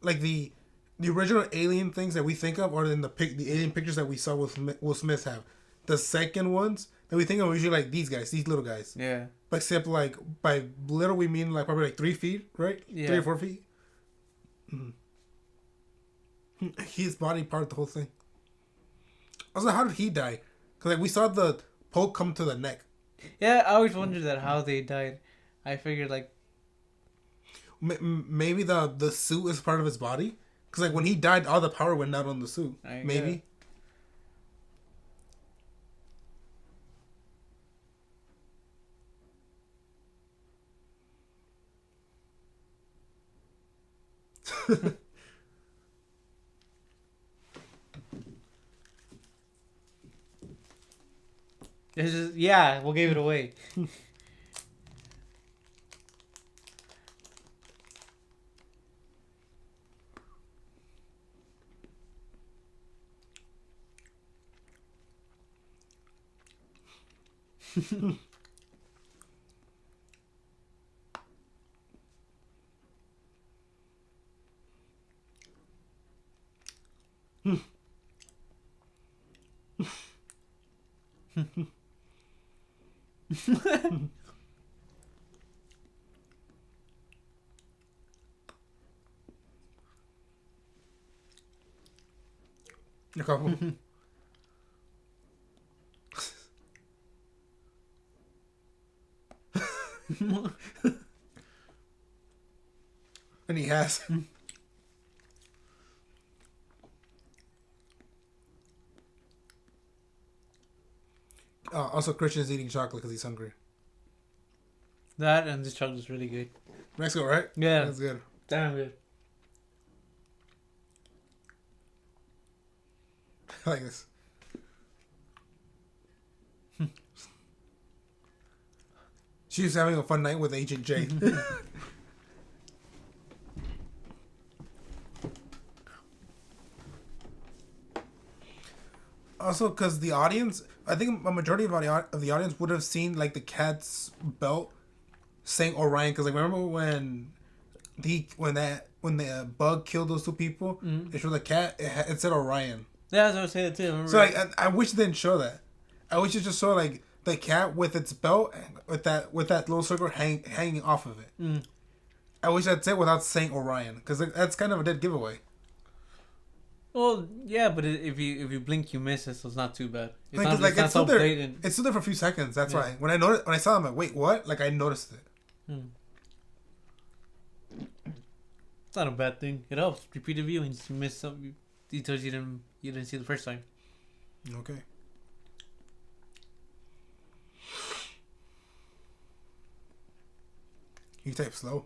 S1: Like the original alien things that we think of are in the alien pictures that we saw Will Smith have. The second ones that we think of are usually like these guys, these little guys.
S2: Yeah.
S1: But except like by little we mean like probably like 3 feet, right?
S2: Yeah.
S1: 3 or 4 feet. His body part the whole thing. Also, how did he die? Because like we saw the poke come to the neck.
S2: Yeah, I always wondered that how they died. I figured like
S1: maybe the suit is part of his body. Because like when he died, all the power went out on the suit. Maybe.
S2: this is we'll give it away.
S1: A couple. And he has. Also, Christian's eating chocolate because he's hungry.
S2: That and this chocolate is really good.
S1: Mexico, right?
S2: Yeah.
S1: That's good.
S2: Damn good.
S1: I like this. She's having a fun night with Agent J. Also, because the audience, I think a majority of the audience would have seen like the cat's belt saying Orion. Because like remember when the bug killed those two people, it showed the cat. It said Orion.
S2: Yeah, that's what I was saying too. Remember
S1: So like I wish they didn't show that. I wish it just showed like the cat with its belt with that little circle hanging off of it. I wish that's it without saying Orion because that's kind of a dead giveaway.
S2: Well, yeah, but if you blink, you miss it, so it's not too bad. It's
S1: Like,
S2: not,
S1: like,
S2: it's not
S1: it's still
S2: so
S1: there.
S2: blatant.
S1: It's still there for a few seconds. That's why when I saw them, I'm like, wait, what? Like I noticed it.
S2: It's not a bad thing. It helps repeated viewings. You miss some details you didn't see the first time.
S1: Okay. You type slow.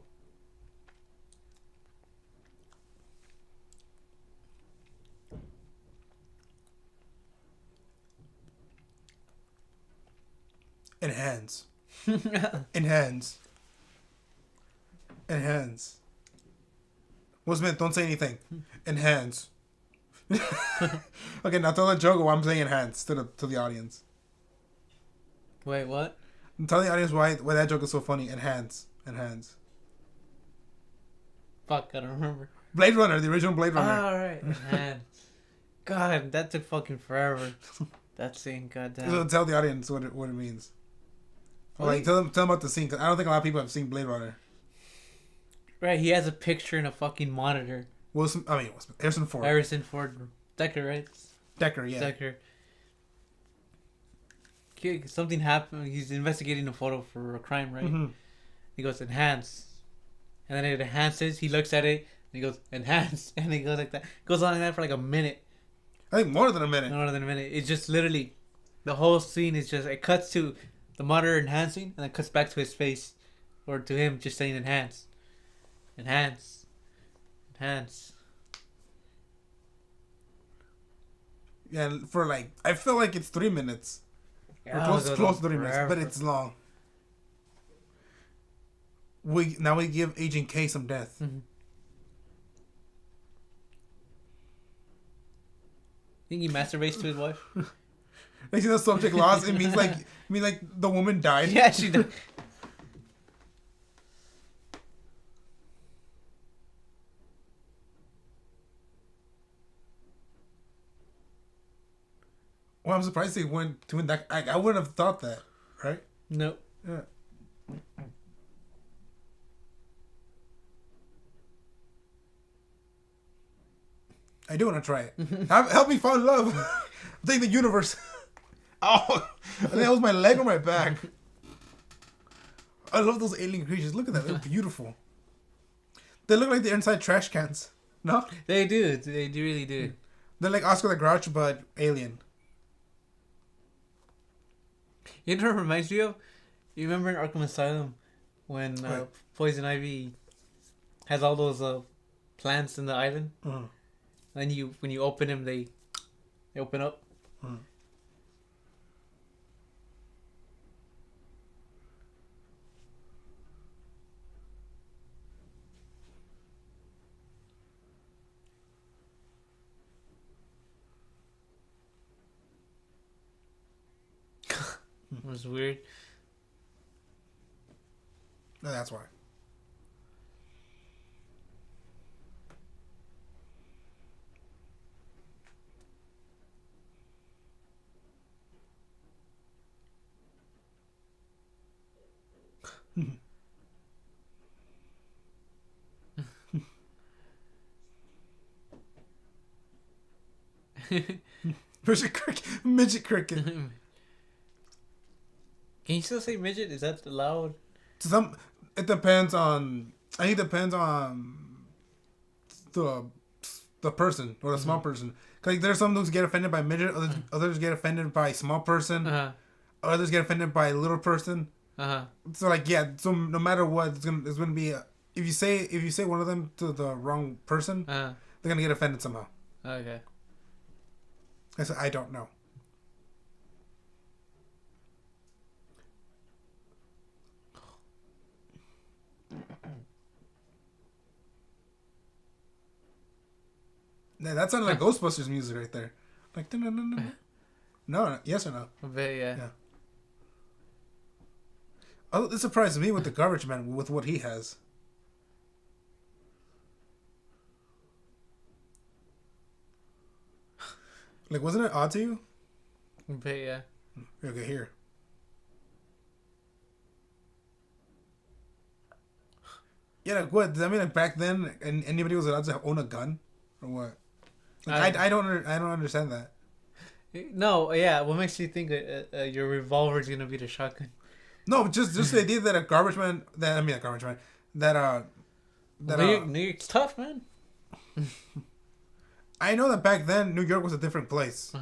S1: Enhance. Enhance. Enhance. Will Smith, don't say anything. Enhance. Okay, now tell the joke while I'm saying enhance to the audience.
S2: Wait, what?
S1: Tell the audience why that joke is so funny. Enhance.
S2: Fuck, I don't remember.
S1: Blade Runner, the original Blade Runner.
S2: All right, enhance. God, that took fucking forever. That scene, goddamn.
S1: So tell the audience what it means. Or like tell them about the scene, because I don't think a lot of people have seen Blade Runner.
S2: Right, he has a picture in a fucking monitor.
S1: Harrison Ford.
S2: Decker, right?
S1: Decker, yeah.
S2: Decker. Something happened. He's investigating a photo for a crime, right?
S1: Mm-hmm.
S2: He goes, enhance. And then it enhances. He looks at it, and he goes, enhance. And he goes like that. Goes on like that for like a minute.
S1: I think more than a minute.
S2: More than a minute. It's just literally, the whole scene is just, it cuts to the monitor enhancing, and then cuts back to his face. Or to him just saying enhance. Enhance.
S1: Yeah, for like, I feel like it's 3 minutes.
S2: Yeah,
S1: close to 3 minutes, but it's long. Now we give Agent K some death.
S2: Mm-hmm. Think he masturbates to his wife?
S1: Like, see the subject lost? It means like the woman died.
S2: Yeah, she died.
S1: Well, I'm surprised they went to that. I wouldn't have thought that, right?
S2: Nope.
S1: Yeah. I do want to try it. Help me fall in love. Thank the universe. Oh, I think that was my leg or my back. I love those alien creatures. Look at that. They're beautiful. They look like they're inside trash cans. No?
S2: They do. They really do.
S1: They're like Oscar the Grouch, but alien.
S2: You know what it reminds me of? You remember in Arkham Asylum when Poison Ivy has all those plants in the island?
S1: Uh-huh.
S2: Then when you open them, they open up.
S1: Uh-huh.
S2: It was weird.
S1: No, that's why. Midget cricket.
S2: Can you still say midget? Is that allowed?
S1: It depends on. I think it depends on the person or the small person. Cause like, there's some who get offended by midget, others get offended by small person, others get offended by little person. So like so no matter what, it's gonna be if you say one of them to the wrong person, they're gonna get offended somehow.
S2: Okay.
S1: I said I don't know. Yeah, that sounded like Ghostbusters music right there. Like no, yes or no?
S2: A bit, yeah.
S1: Oh, this surprises me with the garbage man with what he has. Like, wasn't it odd to you?
S2: A bit, yeah.
S1: Okay, here. Yeah, like what? Does that mean like back then, and anybody was allowed to own a gun, or what? Like, I don't understand that.
S2: No, yeah. What makes you think your revolver is gonna be the shotgun?
S1: No, just the idea that a garbage man, New
S2: York's tough, man.
S1: I know that back then New York was a different place.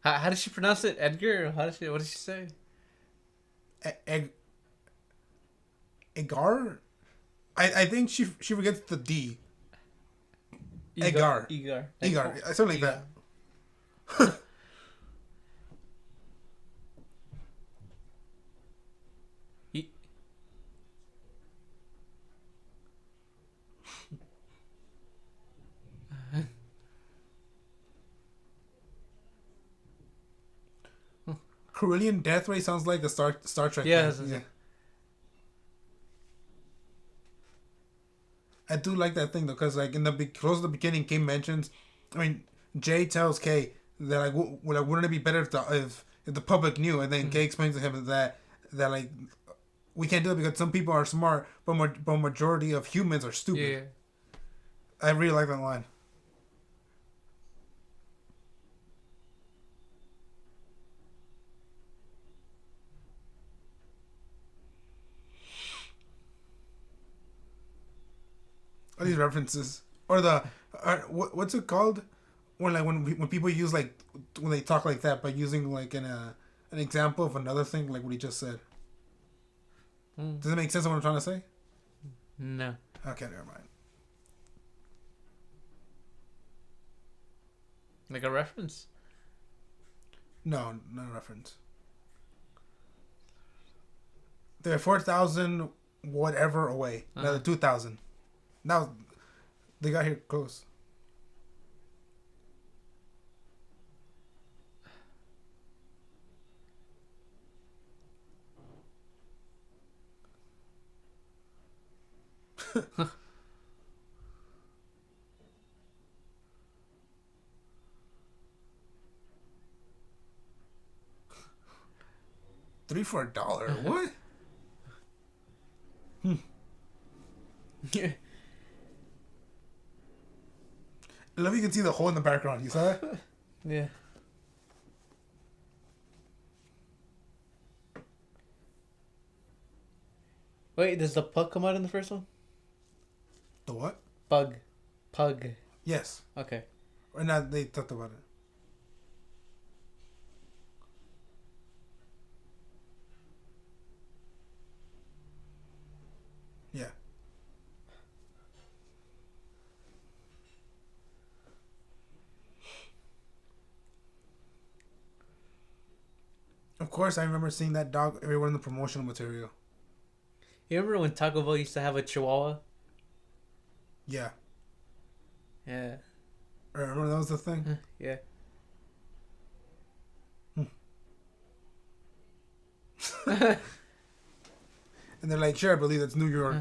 S2: How does she pronounce it? Edgar? What does she say?
S1: Egar? I think she forgets the D. Egar.
S2: Egar.
S1: Something like that.
S2: E-
S1: Carillion Death Ray sounds like a Star Trek.
S2: Yeah,
S1: thing. Yeah. I do like that thing though, because like in the close to the beginning, Kay mentions, I mean, Jay tells Kay that like, wouldn't it be better if the public knew? And then Kay explains to him that like we can't do it because some people are smart, but majority of humans are stupid.
S2: Yeah.
S1: I really like that line. All these references, or what's it called when people use like when they talk like that by using like an example of another thing like what he just said. Does it make sense of what I'm trying to say?
S2: No.
S1: Okay, never mind.
S2: Like a reference?
S1: No, not a reference. They're 4,000 whatever away. Now they're 2,000. Now they got here close. $3 for $1. What?
S2: Yeah.
S1: I love you can see the hole in the background. You saw that?
S2: Yeah. Wait, does the pug come out in the first one?
S1: The what?
S2: Pug.
S1: Yes.
S2: Okay.
S1: Or not? They talked about it. Yeah. Of course, I remember seeing that dog everywhere in the promotional material.
S2: You remember when Taco Bell used to have a Chihuahua?
S1: Yeah.
S2: Yeah.
S1: I remember that was the thing.
S2: Yeah.
S1: And they're like, sure, I believe that's New York.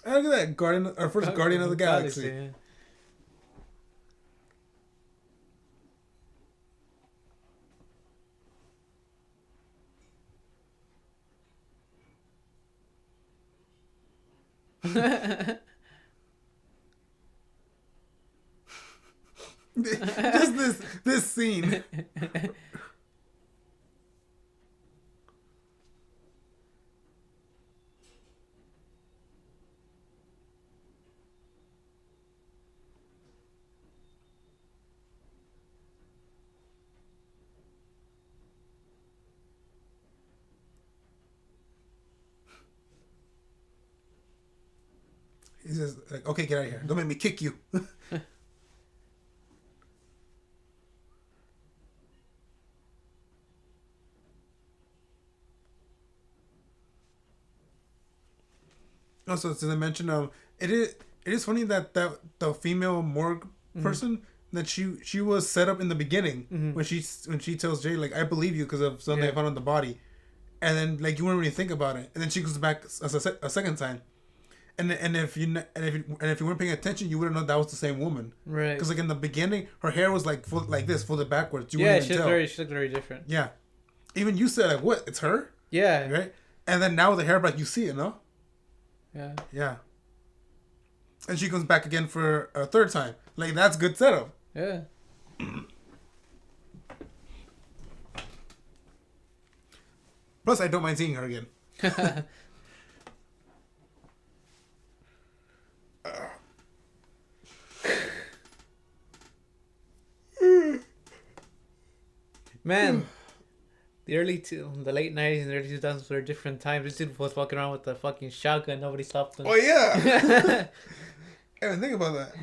S1: Look at that Guardian, our first Guardian of the Galaxy.
S2: Yeah.
S1: Just this scene. He's just like, okay, get out of here. Don't make me kick you. Also, to mention it is funny that the female morgue person that she was set up in the beginning when she tells Jay like I believe you because of something I found on the body, and then like you wouldn't really think about it, and then she goes back a second time, and if you weren't paying attention, you wouldn't know that was the same woman,
S2: Right?
S1: Because like in the beginning, her hair was like folded backwards. You
S2: Yeah,
S1: wouldn't even tell.
S2: she looked very different.
S1: Yeah, even you said like what? It's her,
S2: Yeah.
S1: right? And then now with the hair back, you see it, no?
S2: Yeah.
S1: Yeah. And she comes back again for a third time. Like, that's good setup.
S2: Yeah.
S1: Plus, I don't mind seeing her again.
S2: Man, the late 90s and early 2000s were different times. This dude was walking around with a fucking shotgun. Nobody stopped him.
S1: Oh yeah. Hey, think about that.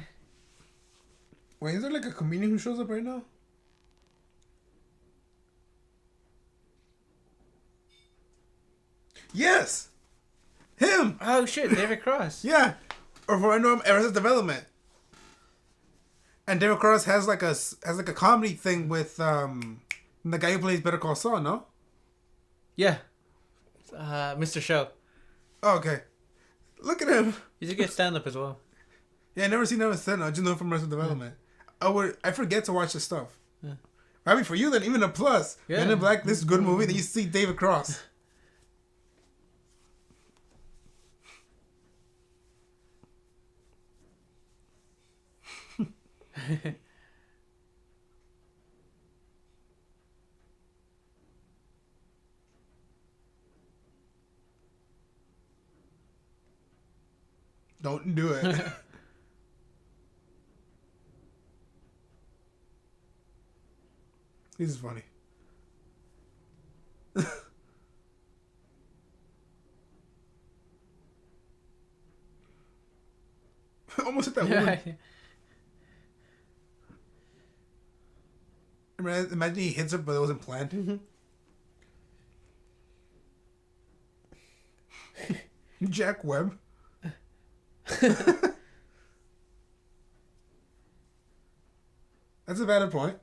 S1: Wait, is there like a comedian who shows up right now? Yes, him.
S2: Oh shit, David Cross.
S1: Yeah, or for I know him, Arrested Development. And David Cross has like a comedy thing with the guy who plays Better Call Saul, no?
S2: Yeah. Mr. Show.
S1: Oh, okay. Look at him.
S2: He's a good stand-up as well.
S1: Yeah, I never seen him stand up. I just know him from Arrested Development. I forget to watch this stuff.
S2: Yeah.
S1: I mean, for you, then even a plus.
S2: Yeah.
S1: Men in Black, this is a good movie. Then you see David Cross. Don't do it. This is funny. Almost hit that woman. Imagine he hits her, but it wasn't planned. Jack Webb. That's a valid point.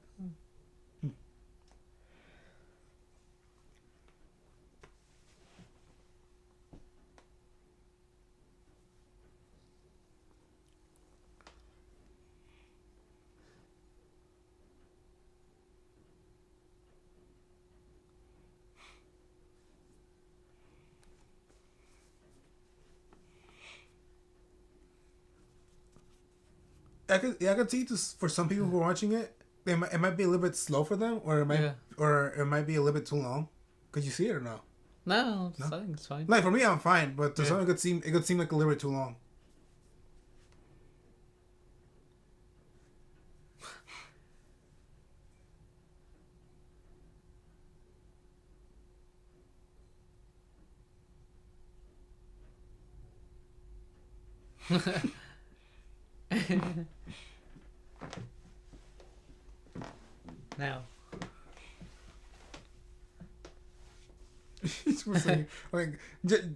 S1: I could see this for some people who are watching it. It might be a little bit slow for them, or it might be a little bit too long. Could you see it or no?
S2: No, I think it's fine.
S1: Like for me, I'm fine, but to some it could seem like a little bit too long.
S2: Now.
S1: Like,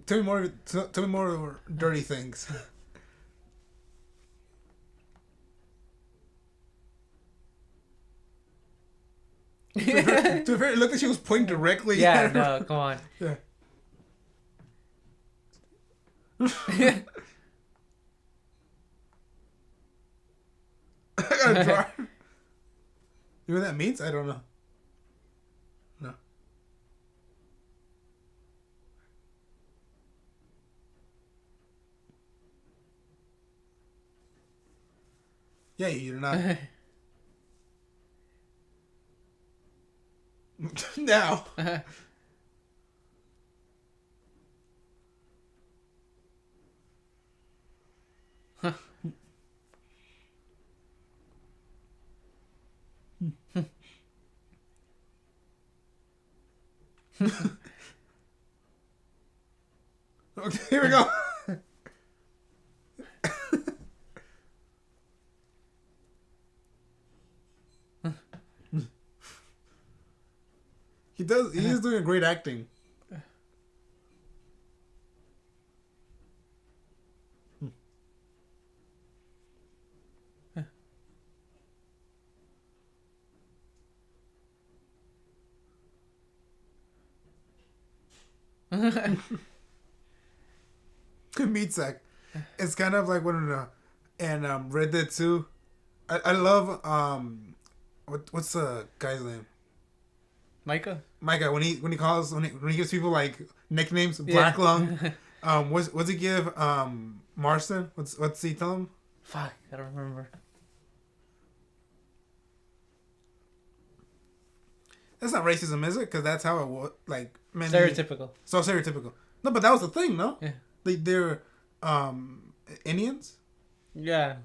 S1: tell me more dirty things. To be fair, it looked like she was pointing directly.
S2: Yeah,
S1: at her.
S2: no, come on.
S1: Yeah. I gotta try. You know what that means? I don't know. No. Yeah, you're not. Now. Okay, here we go. He is doing great acting. Good meat sack. It's kind of like and Red Dead 2. I love what's the guy's name?
S2: Micah
S1: when he gives people like nicknames, Black Lung. What's he give Marston? What's he tell him?
S2: Fuck, I don't remember.
S1: That's not racism, is it? Because that's how it was. Like
S2: stereotypical.
S1: So stereotypical. No, but that was the thing, no?
S2: Yeah.
S1: They're Indians.
S2: Yeah.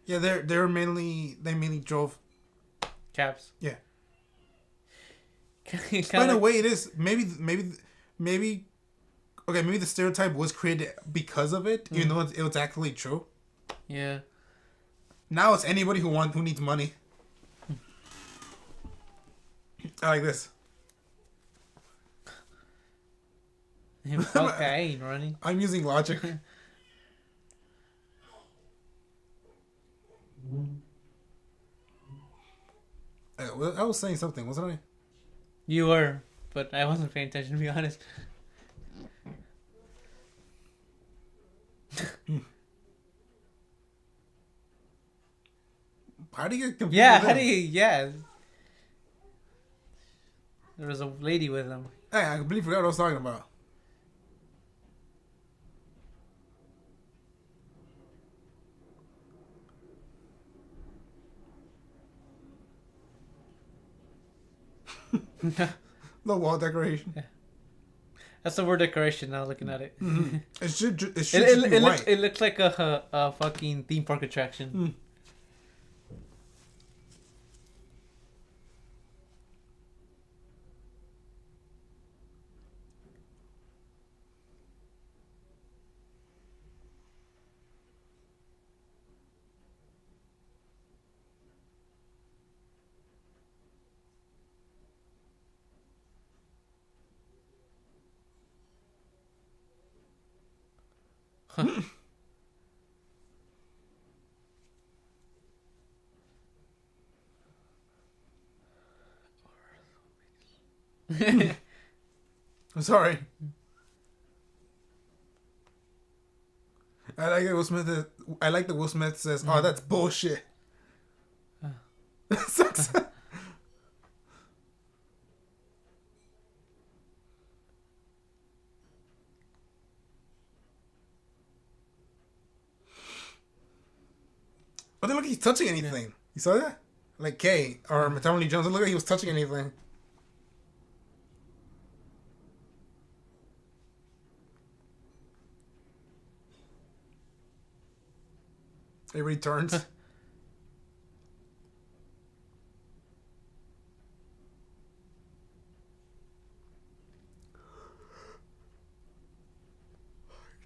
S1: Yeah, they mainly drove
S2: cabs.
S1: Yeah. But in a way, it is maybe. Okay, maybe the stereotype was created because of it, even though it was actually true.
S2: Yeah.
S1: Now it's anybody who needs money. I like this.
S2: Fuck, I ain't running.
S1: I'm using logic. I was saying something, wasn't I?
S2: You were, but I wasn't paying attention, to be honest.
S1: How do you get confused?
S2: Yeah, how do you... Yeah. There was a lady with him.
S1: Hey, I completely forgot what I was talking about. The wall decoration.
S2: Yeah. That's the word decoration now, looking at it.
S1: Mm-hmm. It should just be white.
S2: It looks like a fucking theme park attraction.
S1: Mm. I'm sorry. I like that Will Smith says, "Oh, that's bullshit." Sucks. But then look, he's touching anything. Yeah. You saw that? Like Kay or Maternally Jones. Look like he was touching anything. It returns.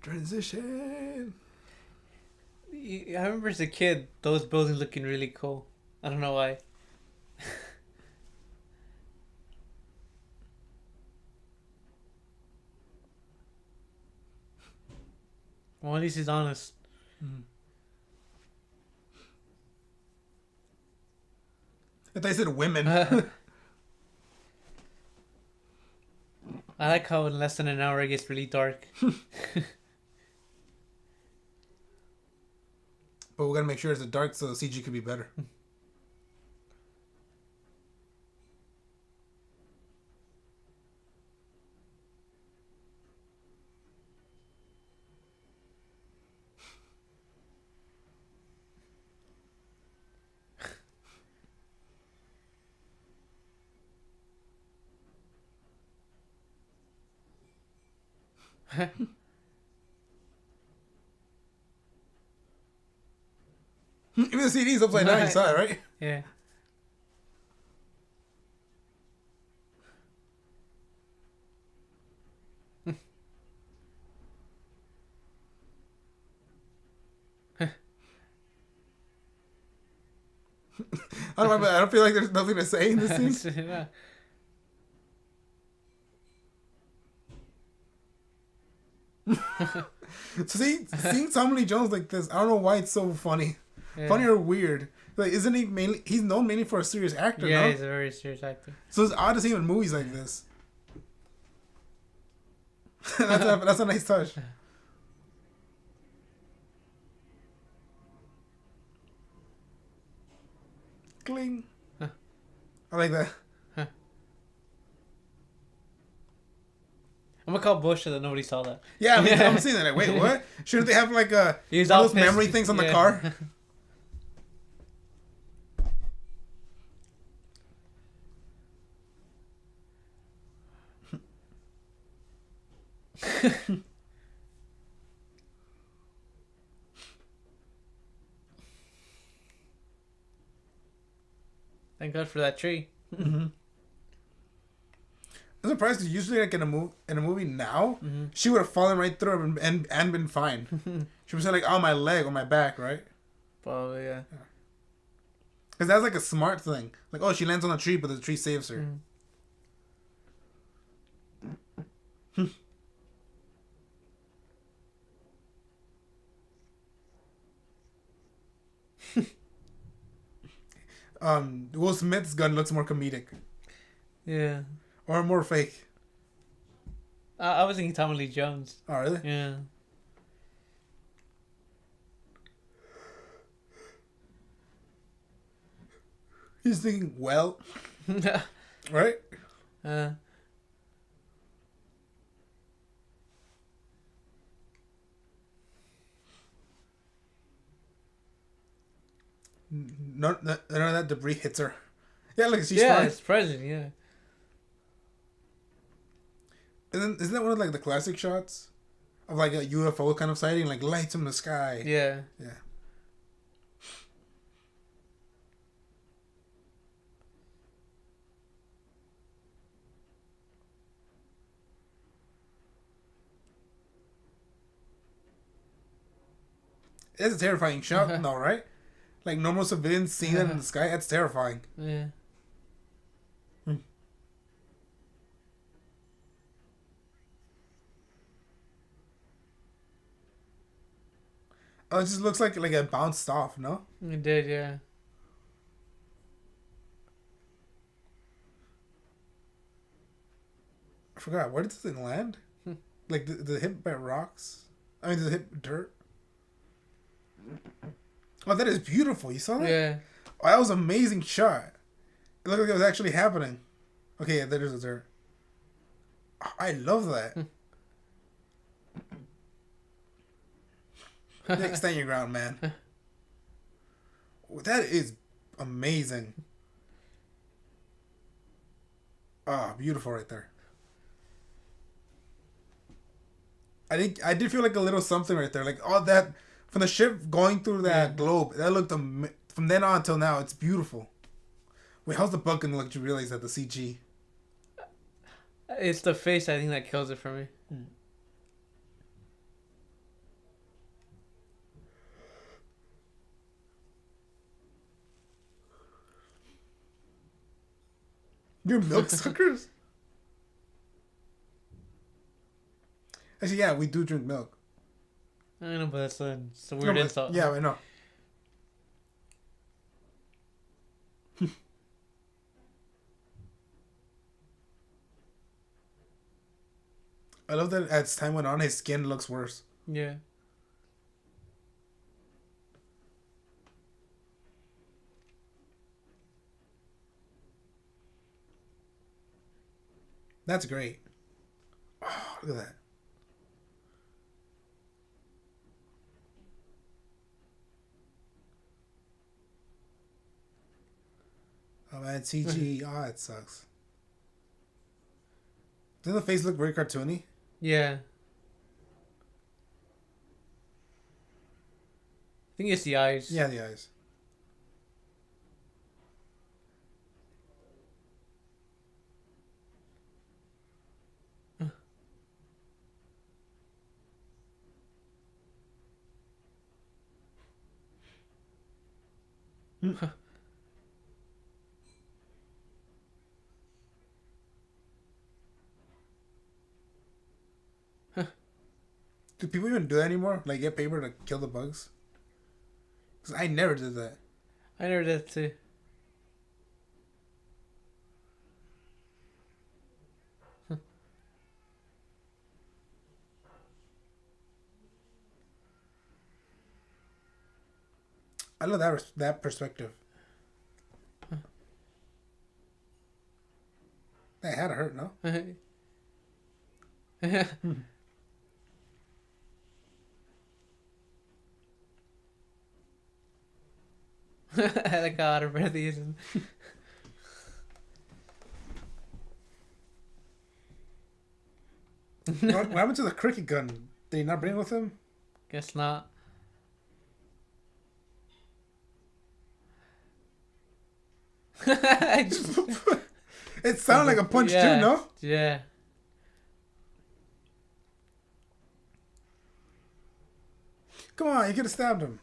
S1: Transition.
S2: I remember as a kid, those buildings looking really cool. I don't know why. Well, at least he's honest.
S1: Mm-hmm. I thought you said women.
S2: I like how in less than an hour it gets really dark.
S1: But we gotta make sure it's dark so the CG could be better. Even the CD's upside down, you saw it, right?
S2: Yeah.
S1: I don't feel like there's nothing to say in this scene.
S2: Yeah.
S1: So seeing Tommy Lee Jones like this, I don't know why it's so funny.
S2: Yeah.
S1: Funny or weird. Like, isn't he mainly... He's known mainly for a serious actor,
S2: Yeah,
S1: no?
S2: he's a very serious actor.
S1: So it's odd to see him in movies like this. That's a nice touch. Cling.
S2: Huh.
S1: I like that.
S2: Huh. I'm gonna call bullshit that nobody saw that.
S1: Yeah, I mean, I'm seeing that. Like, wait, what? Shouldn't they have like one of those memory things on the car?
S2: Thank God for that tree.
S1: Mm-hmm. I'm surprised because usually like in a movie now,
S2: Mm-hmm.
S1: she would have fallen right through and been fine. She was like, "Oh, my leg or my back," right?
S2: Probably, yeah.
S1: Because that's like a smart thing. Like, oh, she lands on a tree, but the tree saves her. Will Smith's gun looks more comedic.
S2: Yeah.
S1: Or more fake.
S2: I was thinking Tommy Lee Jones.
S1: Oh, really?
S2: Yeah.
S1: He's thinking, well, right?
S2: uh,
S1: None of that debris hits her. Yeah, look, she's
S2: yeah,
S1: fine.
S2: it's present, yeah.
S1: And then, isn't that one of like the classic shots of like a UFO kind of sighting, like lights in the sky?
S2: Yeah.
S1: Yeah. It's a terrifying shot, no, right? Like normal civilians seeing that in the sky, that's terrifying.
S2: Yeah.
S1: Oh, it just looks like it bounced off, no?
S2: It did, yeah.
S1: I forgot. Where did this thing land? Like, did it hit by rocks? I mean, did it hit dirt? Oh, that is beautiful. You saw that?
S2: Yeah.
S1: Oh, that was an amazing shot. It looked like it was actually happening. Okay, yeah, there's a dirt. Oh, I love that. Nick, stand your ground, man. That is amazing. Ah, beautiful right there. I did feel like a little something right there. Like all that from the ship going through that globe. That looked from then on till now. It's beautiful. Wait, how's the bug gonna look? You realize that the CG.
S2: It's the face, I think, that kills it for me.
S1: You're milk suckers? Actually, yeah, we do drink milk.
S2: I know, but it's a weird insult.
S1: Yeah, I know. I love that as time went on, his skin looks worse.
S2: Yeah.
S1: That's great. Oh, look at that. Oh man, CG. Oh, it sucks. Doesn't the face look very cartoony?
S2: Yeah. I think it's the eyes.
S1: Yeah, the eyes. Do people even do that anymore? Like get paper to kill the bugs? Because I never did that.
S2: I never did too.
S1: I love that perspective. That had to hurt, no?
S2: Like how out of breath he is.
S1: What happened to the cricket gun? Did he not bring it with him?
S2: Guess not.
S1: It sounded like a punch
S2: yeah,
S1: too, no?
S2: Yeah.
S1: Come on, you could have stabbed him.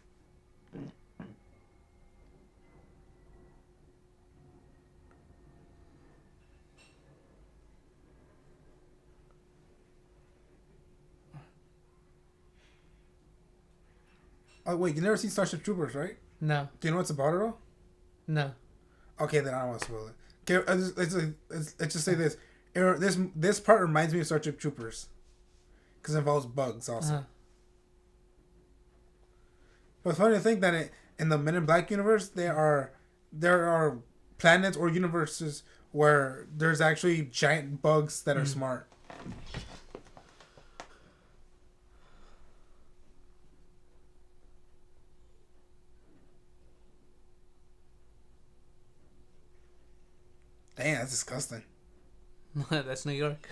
S1: Oh wait, you never seen Starship Troopers, right?
S2: No.
S1: Do you know what's about it all?
S2: No.
S1: Okay, then I don't want to spoil it. Okay, let's just say this. This part reminds me of Starship Troopers because it involves bugs also.
S2: Uh-huh.
S1: But it's funny to think that in the Men in Black universe, there are planets or universes where there's actually giant bugs that are smart. Dang, that's disgusting.
S2: That's New York.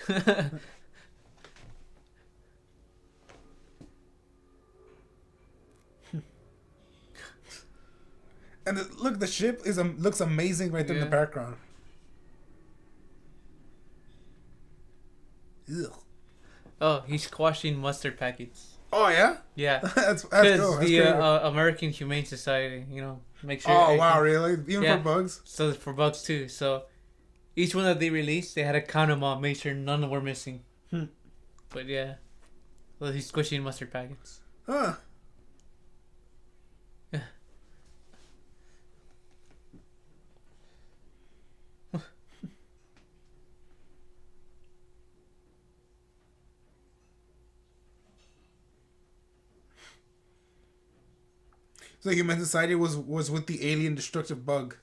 S1: And look, the ship looks amazing right there in the background. Ugh.
S2: Oh, he's squashing mustard packets.
S1: Oh yeah,
S2: Yeah.
S1: that's cool.
S2: Because the American Humane Society, make sure.
S1: Oh wow, really? Even
S2: Yeah.
S1: for bugs?
S2: So for bugs too. So each one that they released, they had to count them all, make sure none were missing. But yeah, well, he's squishing mustard packets.
S1: Huh. So human society was with the alien destructive bug.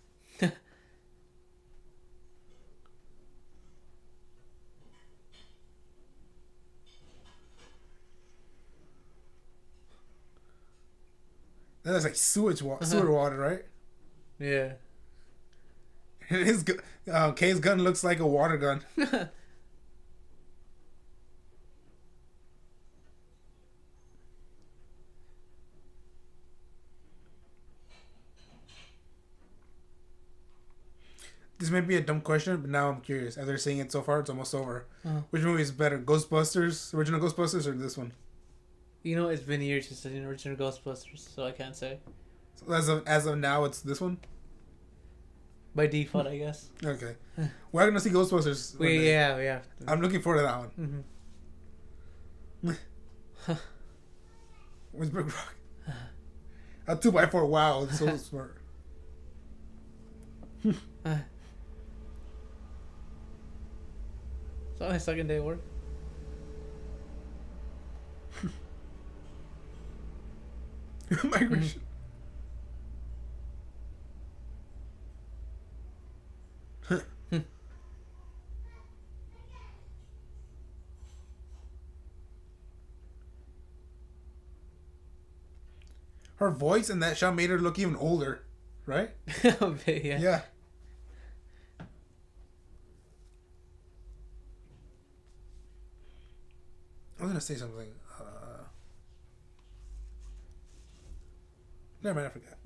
S1: That's like sewer water, right?
S2: Yeah.
S1: And Kay's gun looks like a water gun. This may be a dumb question, but now I'm curious. As they're saying it so far, it's almost over. Which movie is better, Ghostbusters, original Ghostbusters, or this one?
S2: It's been years since I've seen original Ghostbusters, so I can't say.
S1: So as of now, it's this one.
S2: By default, I guess.
S1: Okay, we're gonna see Ghostbusters.
S2: Yeah.
S1: I'm looking forward to that one.
S2: Mm-hmm.
S1: Where's Big Rock? A 2x4. Wow, it's so smart.
S2: It's only second day of work.
S1: Migration. Her voice in that shot made her look even older, right?
S2: A bit, yeah.
S1: Yeah. I was gonna say something. Never mind, I forgot.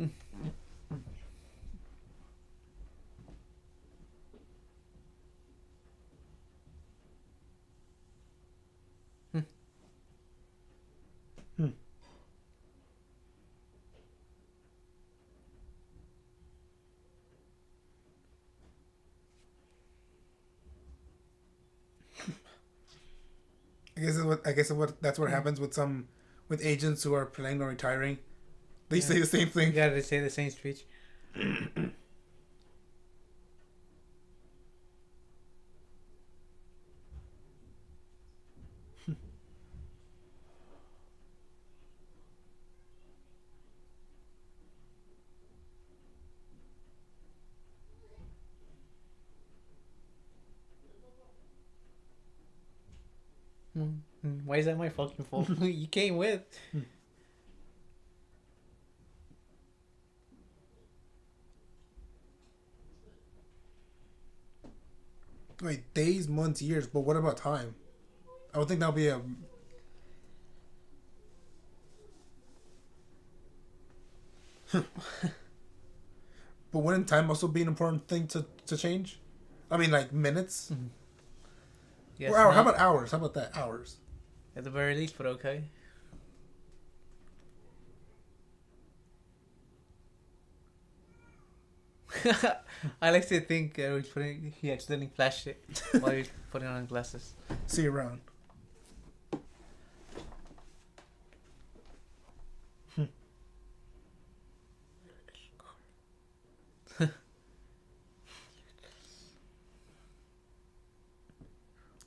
S1: That's what happens with agents who are planning on retiring. They say the same thing.
S2: Yeah, they say the same speech. Why is that my fucking fault? You came with.
S1: Wait, days, months, years, but what about time? I would think that'll be a. But wouldn't time also be an important thing to change? I mean, like minutes.
S2: Mm-hmm. Yes,
S1: Or hour. How about hours? How about that? Hours.
S2: At the very least, but okay. I like to think he accidentally flashed it while he was putting on glasses.
S1: See you around.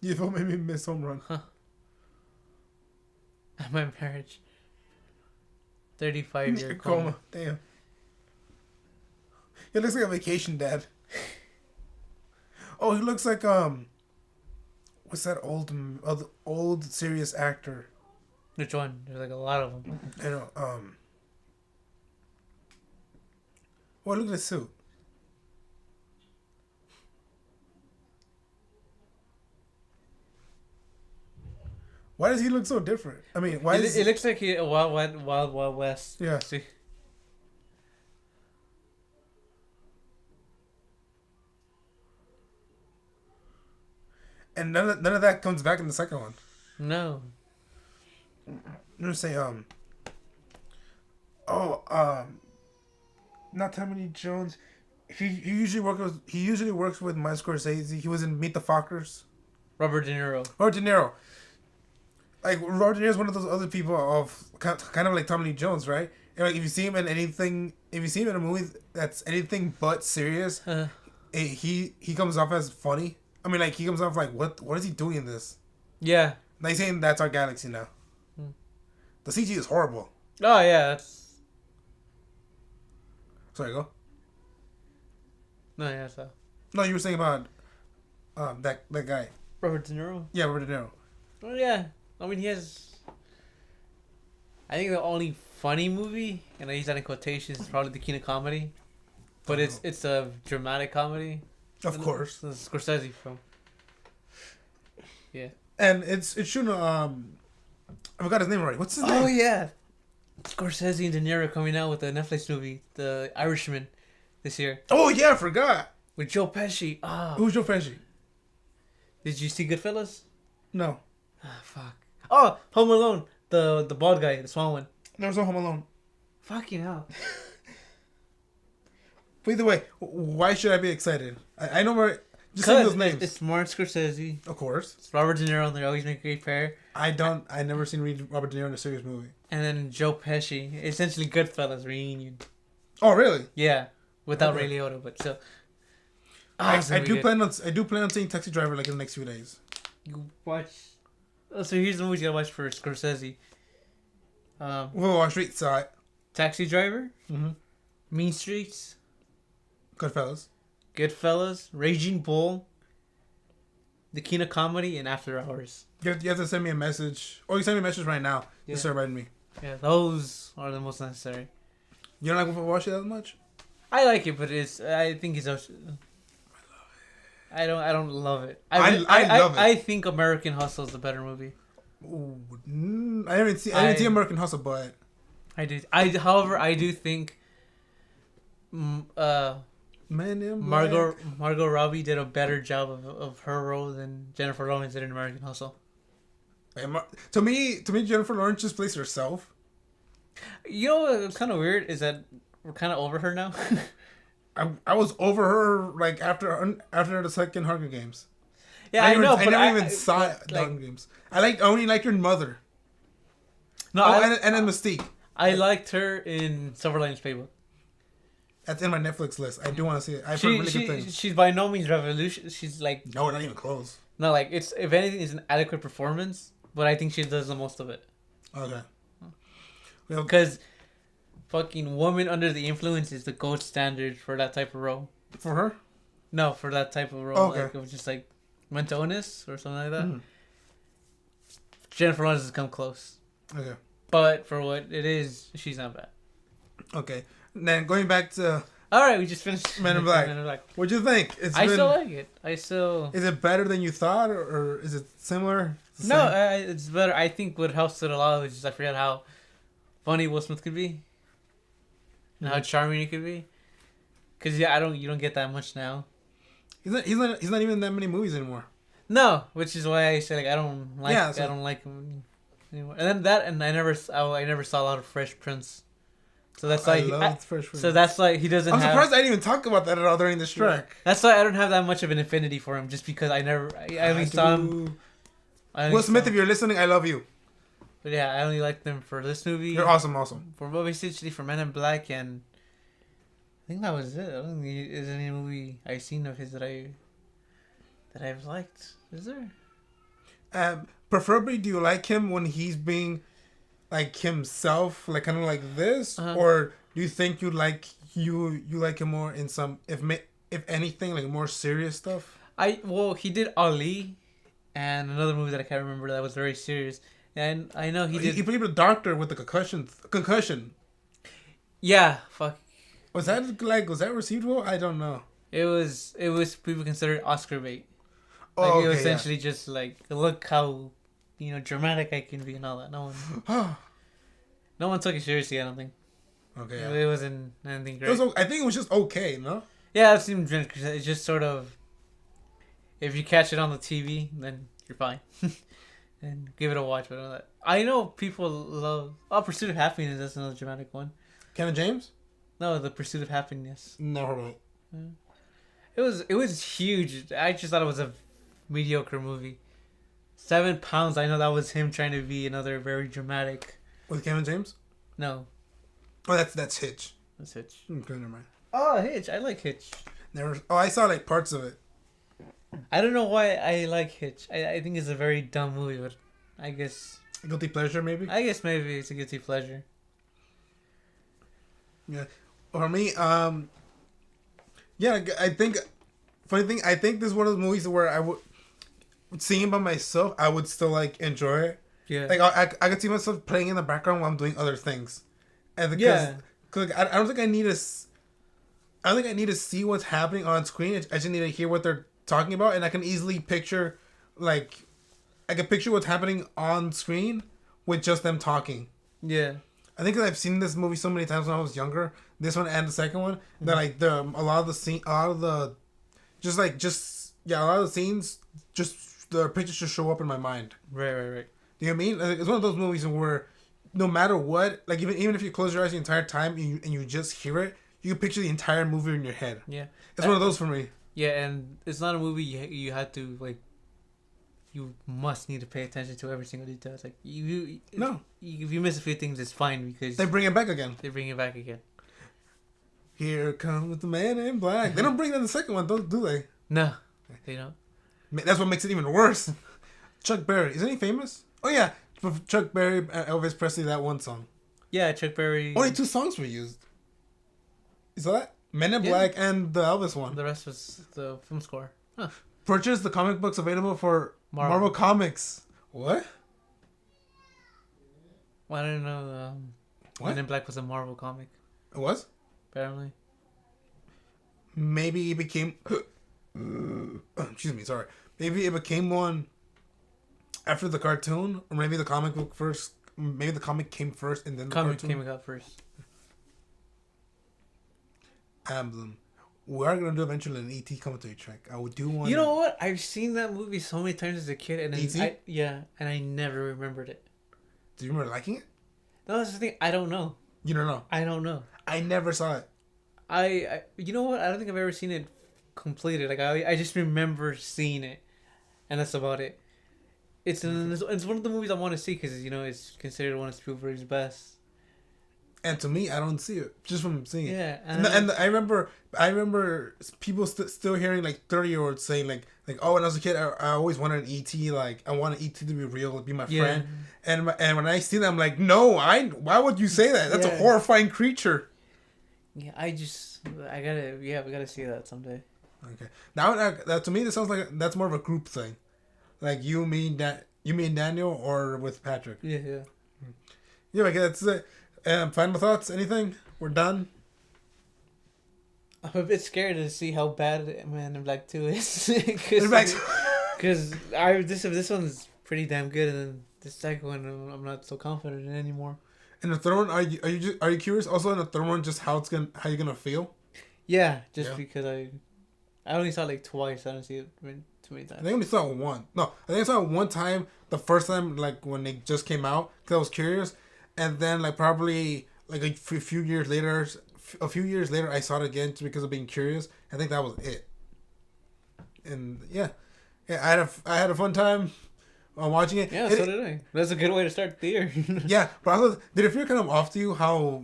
S1: You thought maybe miss home run.
S2: Huh. My marriage. 35-year coma.
S1: Damn. He looks like a vacation dad. Oh, he looks like what's that old serious actor?
S2: Which one? There's like a lot of them.
S1: I know. Well, look at his suit. Why does he look so different? I mean, why
S2: it looks like a Wild West.
S1: Yeah.
S2: See?
S1: And none of that comes back in the second one.
S2: No.
S1: I'm gonna say not Tommy Lee Jones. He usually works with Martin Scorsese. He was in Meet the Fockers.
S2: Robert De Niro.
S1: Robert De Niro. Like Robert De Niro is one of those other people of kind of like Tommy Lee Jones, right? And like if you see him in a movie that's anything but serious, he comes off as funny. I mean, like he comes off like what is he doing in this?
S2: Yeah.
S1: Like saying that's our galaxy now. The CG is horrible.
S2: Oh yeah, that's.
S1: Sorry, go.
S2: No, yeah, so.
S1: No, you were saying about that guy.
S2: Robert De Niro.
S1: Yeah, Robert De Niro.
S2: Oh yeah, I mean he has. I think the only funny movie, and I use that in quotations, is probably the King of Comedy, but it's a dramatic comedy.
S1: Of course,
S2: the Scorsese film. Yeah,
S1: and it's shooting. I forgot his name already. What's his name?
S2: Oh yeah, Scorsese and De Niro coming out with a Netflix movie, The Irishman, this year.
S1: Oh yeah, I forgot.
S2: With Joe Pesci. Ah.
S1: Who's Joe Pesci?
S2: Did you see Goodfellas?
S1: No.
S2: Ah, fuck. Oh, Home Alone. The bald guy, the small one.
S1: Never saw Home Alone.
S2: Fucking hell.
S1: But either way, why should I be excited? I know where. Just say those names.
S2: It's Martin Scorsese.
S1: Of course.
S2: It's Robert De Niro, and they always make a great pair.
S1: I never seen Robert De Niro in a serious movie.
S2: And then Joe Pesci. Essentially Goodfellas reunion.
S1: Oh really?
S2: Yeah. Without Ray Liotta, but still.
S1: I do plan on seeing Taxi Driver like in the next few days.
S2: You watch. Oh, so here's the movies you gotta watch for Scorsese.
S1: We'll watch Street Side.
S2: Taxi Driver.
S1: Mm-hmm.
S2: Mean Streets.
S1: Goodfellas.
S2: Raging Bull. The King of Comedy, and After Hours.
S1: You have to send me a message. Or you send me a message right now.
S2: Yeah.
S1: Just start writing me.
S2: Yeah, those are the most necessary.
S1: You don't like to watch it that much?
S2: I like it, but I think it's. I don't love it.
S1: I love it.
S2: I think American Hustle is the better movie.
S1: Ooh, I didn't see American Hustle, but
S2: however, I do think. Margot Robbie did a better job of her role than Jennifer Lawrence did in American Hustle.
S1: To me, Jennifer Lawrence just plays herself.
S2: You know what's kind of weird is that we're kind of over her now.
S1: I was over her like after the second Hunger Games.
S2: Yeah, I know,
S1: I
S2: but
S1: never even saw the Hunger Games. I only liked her mother.
S2: No,
S1: and then Mystique.
S2: I liked her in Silver Linings Playbook.
S1: That's in my Netflix list. I do want to see it. I've heard really good things.
S2: She's by no means revolution. She's like
S1: no, not even close.
S2: No, like it's if anything, it's an adequate performance, but I think she does the most of it.
S1: Okay.
S2: Because fucking Woman Under the Influence is the gold standard for that type of role.
S1: For her?
S2: No, for that type of role.
S1: Oh, okay.
S2: Like it was just like mental illness or something like that. Mm. Jennifer Lawrence has come close.
S1: Okay.
S2: But for what it is, she's not bad.
S1: Okay. Then going back to
S2: Alright, we just finished
S1: Men in Black. What'd you think?
S2: Still like it. Is
S1: it better than you thought, or is it similar?
S2: No, it's better. I think what helps it a lot is just I forget how funny Will Smith could be, and how charming he could be. Cause you don't get that much now.
S1: He's not even in that many movies anymore.
S2: No, which is why I say like I don't like him anymore. And then I never saw a lot of Fresh Prince. So that's why
S1: Fresh Prince.
S2: So that's why he doesn't.
S1: I'm surprised I didn't even talk about that at all during this track.
S2: Yeah. That's why I don't have that much of an affinity for him, just because I only saw him.
S1: Will Smith, if you're listening, I love you.
S2: But yeah, I only liked them for this movie.
S1: You're awesome.
S2: For basically for Men in Black, and I think that was it. I don't think there's any movie I've seen of his that I've liked. Is there?
S1: Preferably, do you like him when he's being like himself, like kind of like this, or do you think you like him more in some, if anything, like more serious stuff?
S2: He did Ali, and another movie that I can't remember that was very serious. And I know he did.
S1: He played a doctor with the concussion.
S2: Yeah, fuck.
S1: Was that received well? I don't know.
S2: It was people considered Oscar bait.
S1: Like,
S2: it was essentially just like, look how, dramatic I can be and all that. No one took it seriously, I don't think.
S1: Okay.
S2: Yeah. It wasn't anything great.
S1: I think it was just okay, no?
S2: Yeah, I've seen it's just sort of, if you catch it on the TV, then you're fine. And give it a watch. But I know people love... Pursuit of Happiness, that's another dramatic one.
S1: Kevin James?
S2: No, The Pursuit of Happiness.
S1: Never heard of it.
S2: Yeah. It was huge. I just thought it was a mediocre movie. 7 pounds, I know that was him trying to be another very dramatic.
S1: With Kevin James?
S2: No.
S1: Oh, that's Hitch.
S2: That's Hitch.
S1: Okay, never mind.
S2: Oh, Hitch. I like Hitch.
S1: Never. Oh, I saw like parts of it.
S2: I don't know why I like Hitch. I think it's a very dumb movie, but I guess...
S1: Guilty pleasure, maybe?
S2: I guess maybe it's a guilty pleasure.
S1: Yeah. For me, yeah, I think... Funny thing, I think this is one of the movies where I would... Seeing it by myself, I would still, like, enjoy it.
S2: Yeah.
S1: Like, I could see myself playing in the background while I'm doing other things. And because I don't think I need to... I don't think I need to see what's happening on screen. I just need to hear what they're talking about, and I can easily picture, like, I can picture what's happening on screen with just them talking.
S2: Yeah.
S1: I think I've seen this movie so many times when I was younger, this one and the second one, that like a lot of the scenes, just the pictures just show up in my mind.
S2: Right.
S1: Do you know what I mean? Like, it's one of those movies where no matter what, like even if you close your eyes the entire time and you just hear it, you can picture the entire movie in your head.
S2: Yeah.
S1: It's one of those for me.
S2: Yeah, and it's not a movie you have to, like, you must need to pay attention to every single detail. It's like, if you miss a few things, it's fine because...
S1: They bring it back again. Here comes the Man in Black. They don't bring that in the second one, do they?
S2: No, they don't.
S1: That's what makes it even worse. Chuck Berry. Isn't he famous? Oh, yeah. Chuck Berry and Elvis Presley, that one song.
S2: Yeah, Chuck Berry...
S1: Only 2 songs were used. You saw that? Men in Black and the Elvis one.
S2: The rest was the film score. Huh.
S1: Purchase the comic books available for Marvel Comics. What?
S2: Well, I don't know. Men in Black was a Marvel comic.
S1: It was?
S2: Apparently.
S1: Maybe it became... excuse me, sorry. Maybe it became one after the cartoon, or maybe the comic book first. Maybe the comic came first and then the cartoon.
S2: Comic came out first.
S1: We are gonna do eventually an ET commentary track. I would do one.
S2: You know what? I've seen that movie so many times as a kid, and
S1: ET?
S2: and I never remembered it.
S1: Do you remember liking it?
S2: No, that's the thing. I don't know.
S1: You don't know.
S2: I don't know.
S1: I never saw it.
S2: I you know what? I don't think I've ever seen it completed. Like I just remember seeing it, and that's about it. It's one of the movies I want to see because it's considered one of Spielberg's best.
S1: And to me, I don't see it just from seeing it.
S2: Yeah,
S1: and I remember people still hearing like 30-year-olds saying like oh, when I was a kid, I always wanted an ET. Like I wanted ET to be real, be my friend. And when I see that, I'm like, no, why would you say that? That's a horrifying creature.
S2: Yeah, we gotta see that someday.
S1: Okay, now that to me, this sounds like that's more of a group thing, like you, me, and Daniel, or with Patrick.
S2: Yeah.
S1: Okay, that's it. Final thoughts? Anything? We're done.
S2: I'm a bit scared to see how bad Man in Black 2 is, because this one's pretty damn good, and then the second one I'm not so confident in anymore.
S1: And the third one, are you curious? Also, in the third one, just how you're gonna feel?
S2: Yeah, because I only saw it like twice. I don't see it too many
S1: I
S2: times.
S1: think I only saw it one. No, I think I saw it one time. The first time, like when they just came out, because I was curious, and then like probably like a few years later, I saw it again just because of being curious. I think that was it. And yeah, I had a fun time watching it.
S2: Yeah, so did I. That's a good way to start the year.
S1: Yeah, but also, did it feel kind of off to you how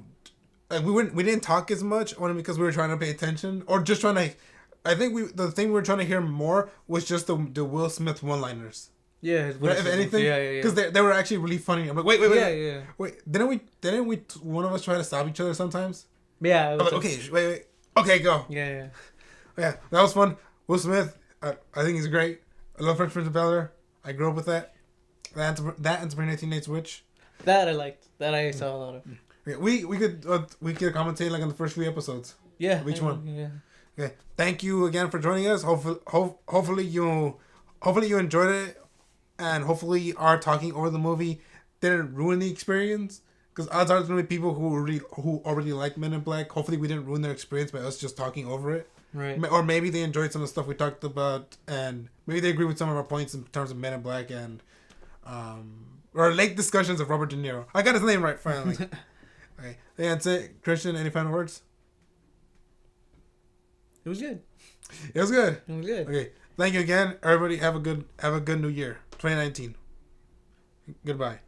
S1: like we didn't talk as much only because we were trying to pay attention or just trying to. I think the thing we were trying to hear more was just the Will Smith one-liners.
S2: Yeah,
S1: If anything, because they were actually really funny. I'm like, wait, didn't we one of us try to stop each other sometimes?
S2: Yeah.
S1: Like, wait, okay, go.
S2: Yeah.
S1: Yeah, that was fun. Will Smith, I think he's great. I love Fresh Prince of Bel-Air. I grew up with that. That and Sabrina Teenage Witch.
S2: That I liked. That I saw a lot of.
S1: Yeah, we could commentate like on the first 3 episodes.
S2: Yeah.
S1: Each one.
S2: Yeah.
S1: Okay. Thank you again for joining us. Hopefully you enjoyed it, and hopefully our talking over the movie didn't ruin the experience. Because odds are there's gonna be people who already like Men in Black. Hopefully we didn't ruin their experience by us just talking over it.
S2: Right.
S1: Or maybe they enjoyed some of the stuff we talked about, and maybe they agree with some of our points in terms of Men in Black and or late discussions of Robert De Niro. I got his name right finally. Okay, that's it. Christian, any final words?
S2: It was good.
S1: It was good.
S2: It was good.
S1: Okay, thank you again, everybody. Have a good New Year, 2019. Goodbye.